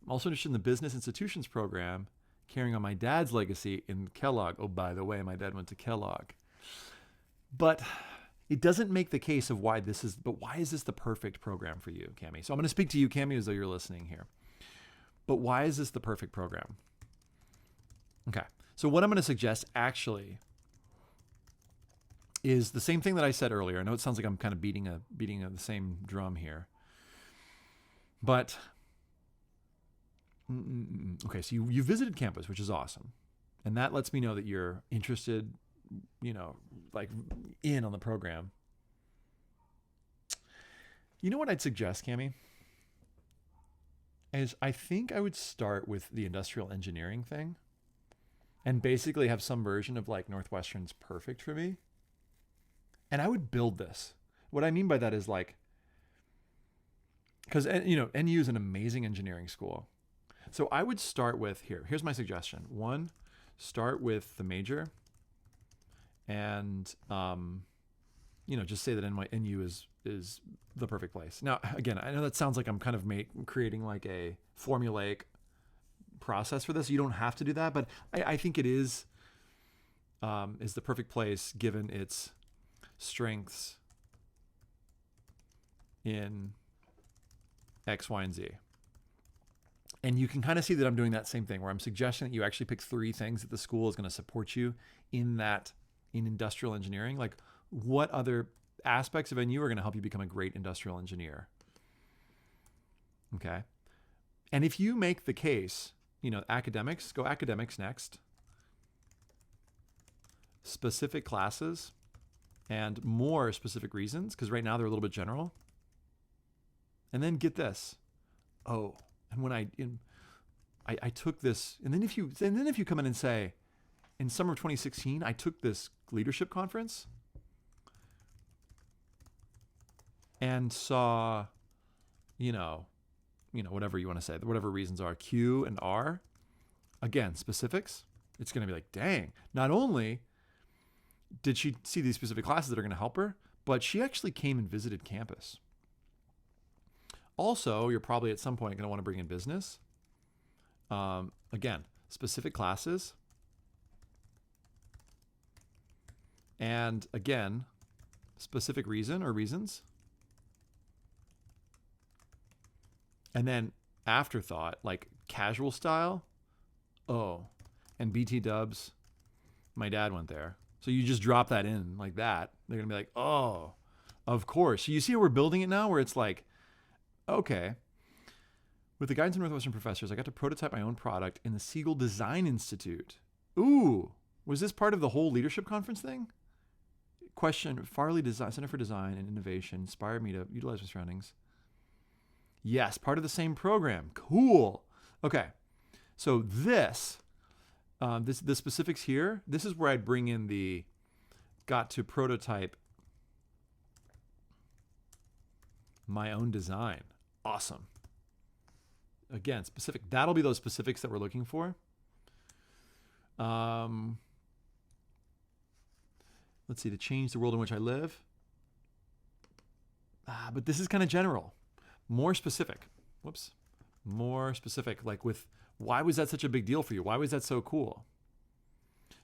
I'm also interested in the business institutions program, carrying on my dad's legacy in Kellogg. Oh, by the way, my dad went to Kellogg. But it doesn't make the case of why is this the perfect program for you, Cami? So I'm going to speak to you, Cami, as though you're listening here. But why is this the perfect program? Okay. So what I'm going to suggest actually is the same thing that I said earlier. I know it sounds like I'm kind of beating the same drum here. But okay, so you visited campus, which is awesome. And that lets me know that you're interested, like in on the program. You know what I'd suggest, Cami? Is I think I would start with the industrial engineering thing and basically have some version of like Northwestern's perfect for me. And I would build this. What I mean by that is like, because, NU is an amazing engineering school. So I would start with here's my suggestion. 1, start with the major and, just say that NU is the perfect place. Now, again, I know that sounds like I'm kind of creating like a formulaic process for this. You don't have to do that, but I think it is the perfect place given its strengths in X, Y, and Z. And you can kind of see that I'm doing that same thing where I'm suggesting that you actually pick 3 things that the school is going to support you in industrial engineering. Like what other aspects of NU are going to help you become a great industrial engineer? Okay. And if you make the case, academics, go academics next. Specific classes and more specific reasons, because right now they're a little bit general. And then get this. Oh, and when I took this, and then if you come in and say, in summer of 2016, I took this leadership conference and saw, whatever you want to say, whatever reasons are, Q and R, again, specifics, it's going to be like, dang, not only did she see these specific classes that are going to help her, but she actually came and visited campus. Also, you're probably at some point going to want to bring in business. Again, specific classes. And again, specific reason or reasons. And then afterthought, like casual style. Oh, and BT dubs. My dad went there. So you just drop that in like that. They're going to be like, oh, of course. So you see how we're building it now where it's like, okay. With the guidance of Northwestern professors, I got to prototype my own product in the Siegel Design Institute. Ooh, was this part of the whole leadership conference thing? Question, Farley Design, Center for Design and Innovation inspired me to utilize my surroundings. Yes, part of the same program. Cool. Okay, so the specifics here, this is where I'd bring in the got to prototype my own design. Awesome. Again, specific. That'll be those specifics that we're looking for. Let's see, to change the world in which I live. But this is kind of general. More specific. Whoops. More specific. Like with, why was that such a big deal for you? Why was that so cool?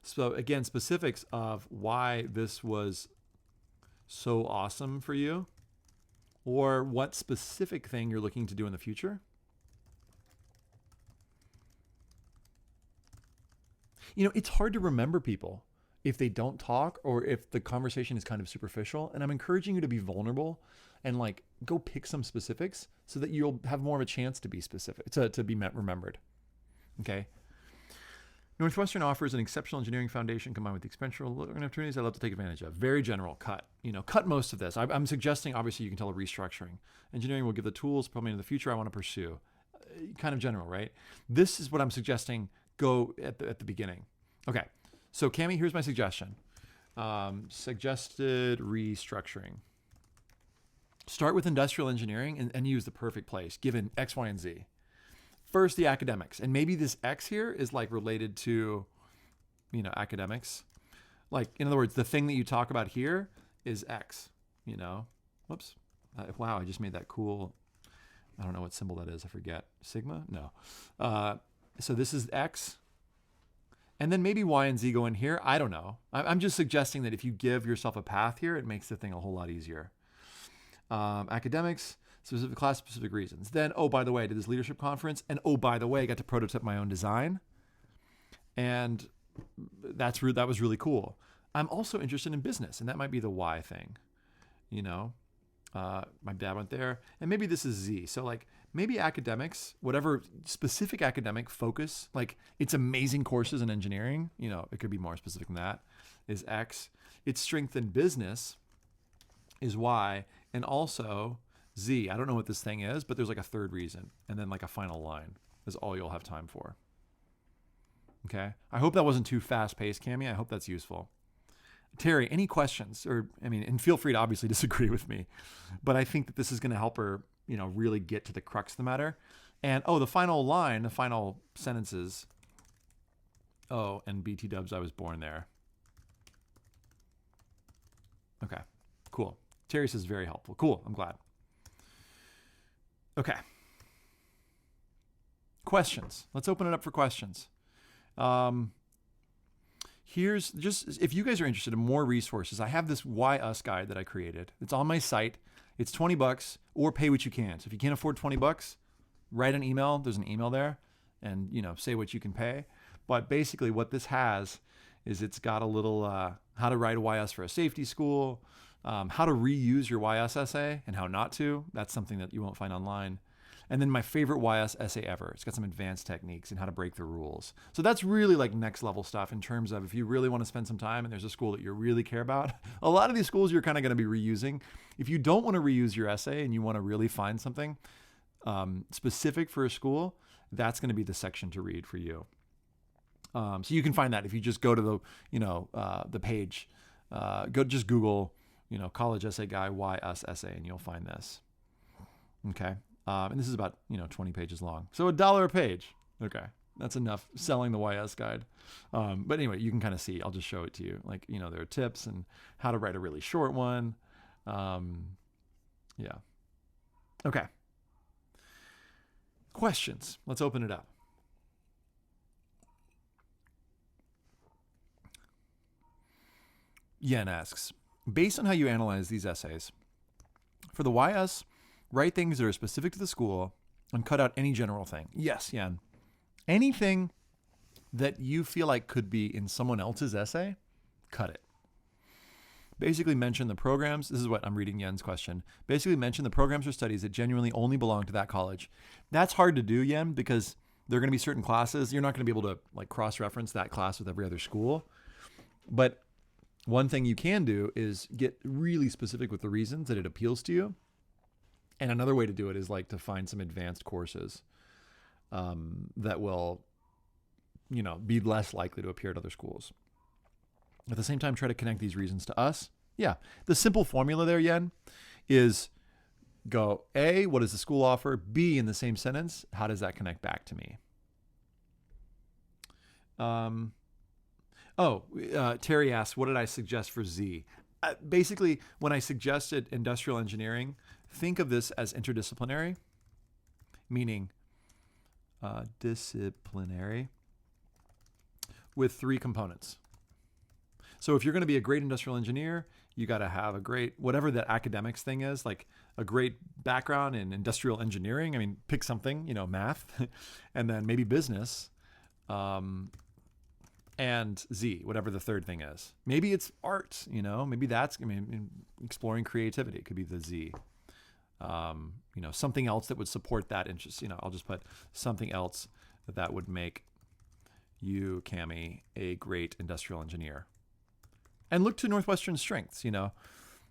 So again, specifics of why this was so awesome for you, or what specific thing you're looking to do in the future. You know, it's hard to remember people if they don't talk or if the conversation is kind of superficial. And I'm encouraging you to be vulnerable and like go pick some specifics so that you'll have more of a chance to be specific, to be remembered. Okay. Northwestern offers an exceptional engineering foundation combined with experiential learning opportunities I'd love to take advantage of. Very general. Cut. Cut most of this. I'm suggesting, obviously, you can tell a restructuring. Engineering will give the tools probably in the future I want to pursue. Kind of general, right? This is what I'm suggesting. Go at the beginning. Okay. So Cami, here's my suggestion. Suggested restructuring. Start with industrial engineering and use the perfect place given X, Y, and Z. First, the academics. And maybe this X here is like related to, academics. Like, in other words, the thing that you talk about here is X, Whoops. Wow, I just made that cool. I don't know what symbol that is. I forget. Sigma? No. So this is X. And then maybe Y and Z go in here. I don't know. I'm just suggesting that if you give yourself a path here, it makes the thing a whole lot easier. Academics, specific class, specific reasons. Then, oh, by the way, I did this leadership conference. And oh, by the way, I got to prototype my own design. And that was really cool. I'm also interested in business. And that might be the Y thing. My dad went there. And maybe this is Z. So like maybe academics, whatever specific academic focus, like it's amazing courses in engineering, it could be more specific than that, is X. Its strength in business is Y. And also Z. I don't know what this thing is, but there's like a third reason. And then like a final line is all you'll have time for. Okay. I hope that wasn't too fast paced, Cami. I hope that's useful. Terry, any questions? And feel free to obviously disagree with me, but I think that this is going to help her, really get to the crux of the matter. And, the final line, the final sentences. Oh, and BT dubs, I was born there. Okay, cool. Terry says very helpful. Cool, I'm glad. Okay. Questions. Let's open it up for questions. Here's just, if you guys are interested in more resources, I have this Why Us guide that I created. It's on my site. It's $20 or pay what you can. So if you can't afford $20, write an email. There's an email there and, say what you can pay. But basically what this has is it's got a little, how to write a Why Us for a safety school, how to reuse your Why Us essay and how not to. That's something that you won't find online. And then my favorite Why Us essay ever. It's got some advanced techniques and how to break the rules. So that's really like next level stuff in terms of if you really want to spend some time and there's a school that you really care about. A lot of these schools you're kind of going to be reusing. If you don't want to reuse your essay and you want to really find something specific for a school, that's going to be the section to read for you. So you can find that if you just go to the page, just Google, college essay guy, Why Us essay, and you'll find this. Okay. And this is about, 20 pages long. So $1 a page. Okay. That's enough selling the Why Us guide. But anyway, you can kind of see, I'll just show it to you. Like, there are tips and how to write a really short one. Yeah. Okay. Questions. Let's open it up. Yen asks, based on how you analyze these essays, for the Why Us, write things that are specific to the school and cut out any general thing. Yes, Yan. Anything that you feel like could be in someone else's essay, cut it. Basically mention the programs. This is what I'm reading Yen's question. Basically mention the programs or studies that genuinely only belong to that college. That's hard to do, Yen, because there are going to be certain classes. You're not going to be able to like cross-reference that class with every other school. But one thing you can do is get really specific with the reasons that it appeals to you. And another way to do it is like to find some advanced courses that will, be less likely to appear at other schools. At the same time, try to connect these reasons to us. Yeah. The simple formula there, Yen, is go A, what does the school offer? B, in the same sentence, how does that connect back to me? Terry asks, what did I suggest for Z? Basically, when I suggested industrial engineering, think of this as interdisciplinary, meaning disciplinary with 3 components. So if you're going to be a great industrial engineer, you got to have a great, whatever that academics thing is, like a great background in industrial engineering. I mean, pick something, math, and then maybe business, and Z, whatever the third thing is. Maybe it's art, maybe that's, exploring creativity could be the Z. Something else that would support that interest. I'll just put something else that would make you, Cami, a great industrial engineer. And look to Northwestern's strengths.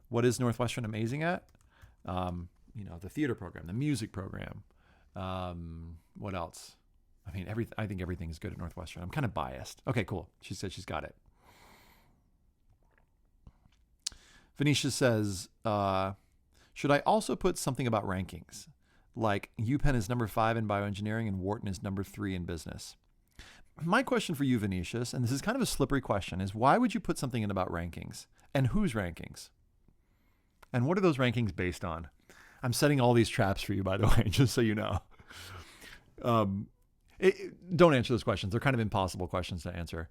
What is Northwestern amazing at? The theater program, the music program. What else? I think everything is good at Northwestern. I'm kind of biased. Okay, cool. She said she's got it. Venetia says, should I also put something about rankings? Like UPenn is number 5 in bioengineering and Wharton is number 3 in business. My question for you, Venetius, and this is kind of a slippery question, is why would you put something in about rankings? And whose rankings? And what are those rankings based on? I'm setting all these traps for you, by the way, just so you know. Don't answer those questions. They're kind of impossible questions to answer.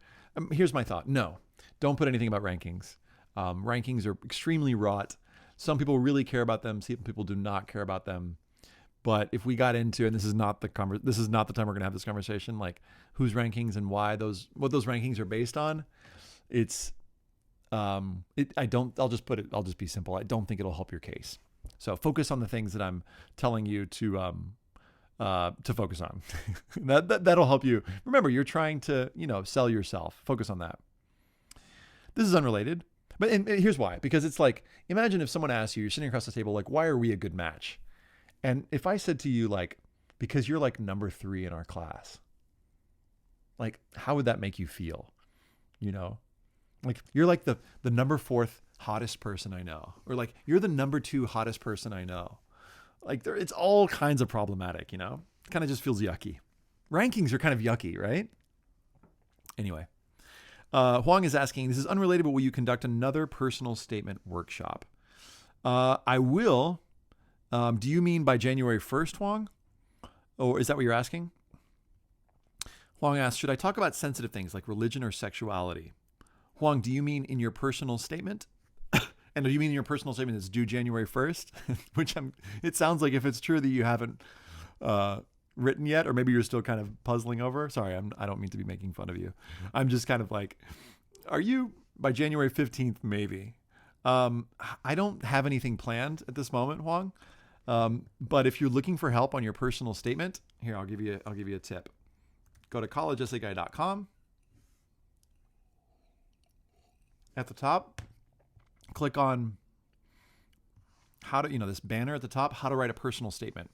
Here's my thought. No, don't put anything about rankings. Rankings are extremely wrought. Some people really care about them. Some people do not care about them. But if we got into, and this is not the time we're going to have this conversation, like whose rankings and why what those rankings are based on, I'll just be simple. I don't think it'll help your case. So focus on the things that I'm telling you to focus on. That'll help you. Remember, you're trying to, sell yourself. Focus on that. This is unrelated, and here's why. Because it's like, imagine if someone asked you, you're sitting across the table, like, why are we a good match? And if I said to you, like, because you're like number 3 in our class, like, how would that make you feel? Like you're like the number 4th hottest person I know, or like you're the number 2 hottest person I know. Like it's all kinds of problematic, It kind of just feels yucky. Rankings are kind of yucky, right? Anyway, Huang is asking, this is unrelated, but will you conduct another personal statement workshop? I will. Do you mean by January 1st, Huang? Or is that what you're asking? Huang asks, should I talk about sensitive things like religion or sexuality? Huang, do you mean in your personal statement? And do you mean in your personal statement that's due January 1st? It sounds like if it's true that you haven't written yet, or maybe you're still kind of puzzling over. Sorry, I don't mean to be making fun of you. I'm just kind of like, are you by January 15th? Maybe. I don't have anything planned at this moment, Huang. But if you're looking for help on your personal statement, here, I'll give you a tip. Go to collegeessayguy.com. At the top, click on how to, this banner at the top, how to write a personal statement.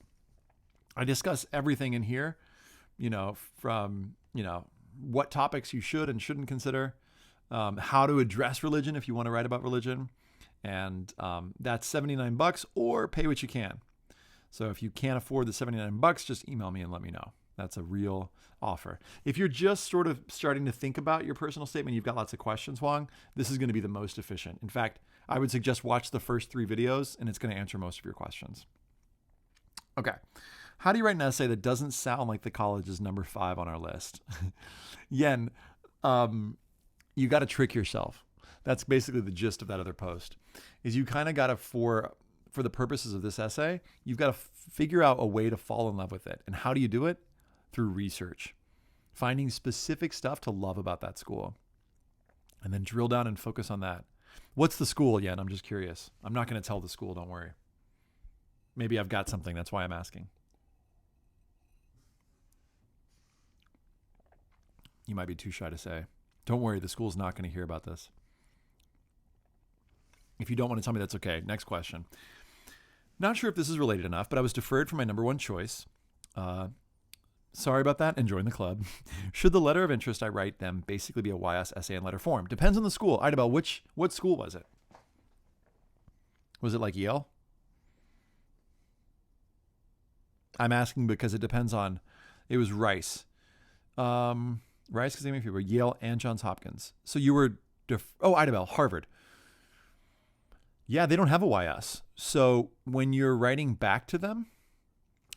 I discuss everything in here, from, what topics you should and shouldn't consider, how to address religion if you want to write about religion. And that's $79 or pay what you can. So if you can't afford the $79, just email me and let me know. That's a real offer. If you're just sort of starting to think about your personal statement, you've got lots of questions, Huang, this is going to be the most efficient. In fact, I would suggest watch the first 3 videos and it's going to answer most of your questions. Okay. How do you write an essay that doesn't sound like the college is number 5 on our list? Yen, you got to trick yourself. That's basically the gist of that other post, is you kind of got to, for for the purposes of this essay, you've got to figure out a way to fall in love with it. And how do you do it? Through research, finding specific stuff to love about that school, and then drill down and focus on that. What's the school yet? I'm just curious. I'm not going to tell the school, don't worry. Maybe I've got something. That's why I'm asking. You might be too shy to say. Don't worry, the school's not going to hear about this. If you don't want to tell me, that's okay. Next question. Not sure if this is related enough, but I was deferred from my number one choice. Sorry about that, and join the club. Should the letter of interest I write them basically be a YS essay in letter form? Depends on the school. Idabel, what school was it? Was it like Yale? I'm asking because it depends on, it was Rice. Rice, because they made people, Yale and Johns Hopkins. So you were, Idabel, Harvard. Yeah, they don't have a YS. So when you're writing back to them,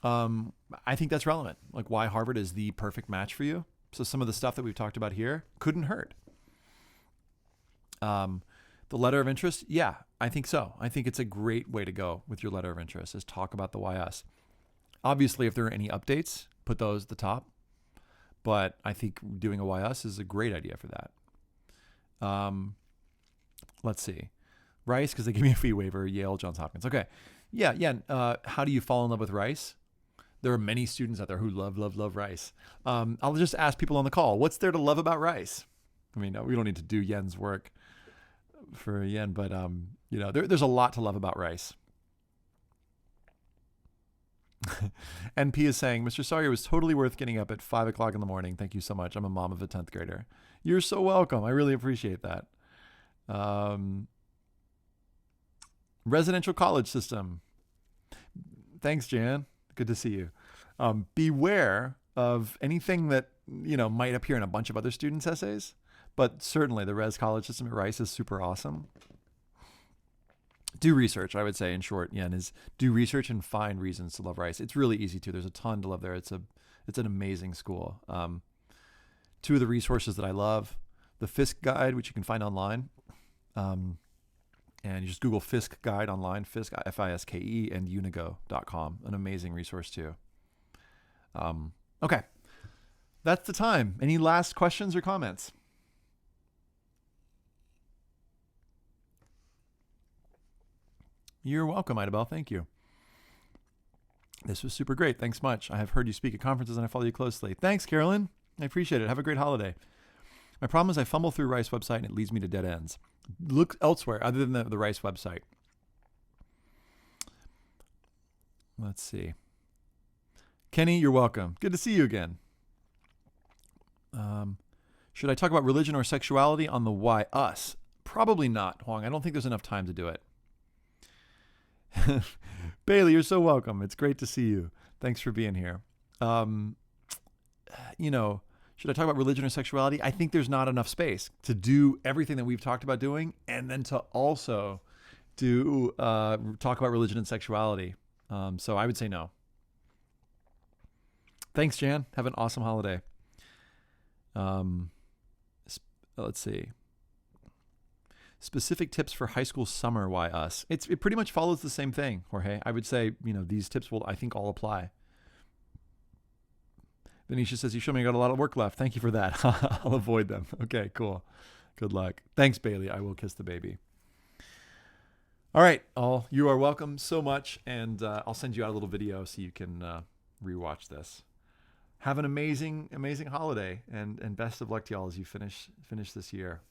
I think that's relevant. Like why Harvard is the perfect match for you. So some of the stuff that we've talked about here couldn't hurt. The letter of interest, yeah, I think so. I think it's a great way to go with your letter of interest is talk about the YS. Obviously, if there are any updates, put those at the top. But I think doing a YS is a great idea for that. Let's see. Rice, because they gave me a fee waiver. Yale, Johns Hopkins. Okay. Yeah. How do you fall in love with Rice? There are many students out there who love Rice. I'll just ask people on the call, what's there to love about Rice? I mean, we don't need to do Yen's work for Yen, but there's a lot to love about Rice. NP is saying, Mr. Sawyer was totally worth getting up at 5 o'clock in the morning. Thank you so much. I'm a mom of a 10th grader. You're so welcome. I really appreciate that. Residential college system. Thanks, Jan. Good to see you. Beware of anything that, might appear in a bunch of other students' essays, but certainly the res college system at Rice is super awesome. Do research, I would say, in short, Yen, is do research and find reasons to love Rice. It's really easy to. There's a ton to love there. It's an amazing school. Two of the resources that I love, the Fisk Guide, which you can find online. And you just Google Fisk Guide online, Fisk, F-I-S-K-E, and unigo.com. An amazing resource too. Okay. That's the time. Any last questions or comments? You're welcome, Idabel. Thank you. This was super great. Thanks much. I have heard you speak at conferences and I follow you closely. Thanks, Carolyn. I appreciate it. Have a great holiday. My problem is I fumble through Rice website and it leads me to dead ends. Look elsewhere other than the Rice website. Let's see. Kenny, you're welcome. Good to see you again. Should I talk about religion or sexuality on the Why Us? Probably not, Huang. I don't think there's enough time to do it. Bailey, you're so welcome. It's great to see you. Thanks for being here. Should I talk about religion or sexuality? I think there's not enough space to do everything that we've talked about doing and then to also do talk about religion and sexuality. So I would say no. Thanks, Jan. Have an awesome holiday. Let's see. Specific tips for high school summer, why us? It pretty much follows the same thing, Jorge. I would say, these tips will, I think, all apply. Venetia says, you showed me I got a lot of work left. Thank you for that. I'll avoid them. Okay, cool. Good luck. Thanks, Bailey. I will kiss the baby. All right, all. You are welcome so much, and I'll send you out a little video so you can rewatch this. Have an amazing, amazing holiday, and best of luck to y'all as you finish this year.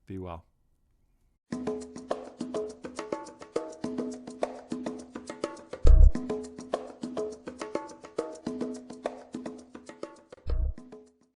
Be well.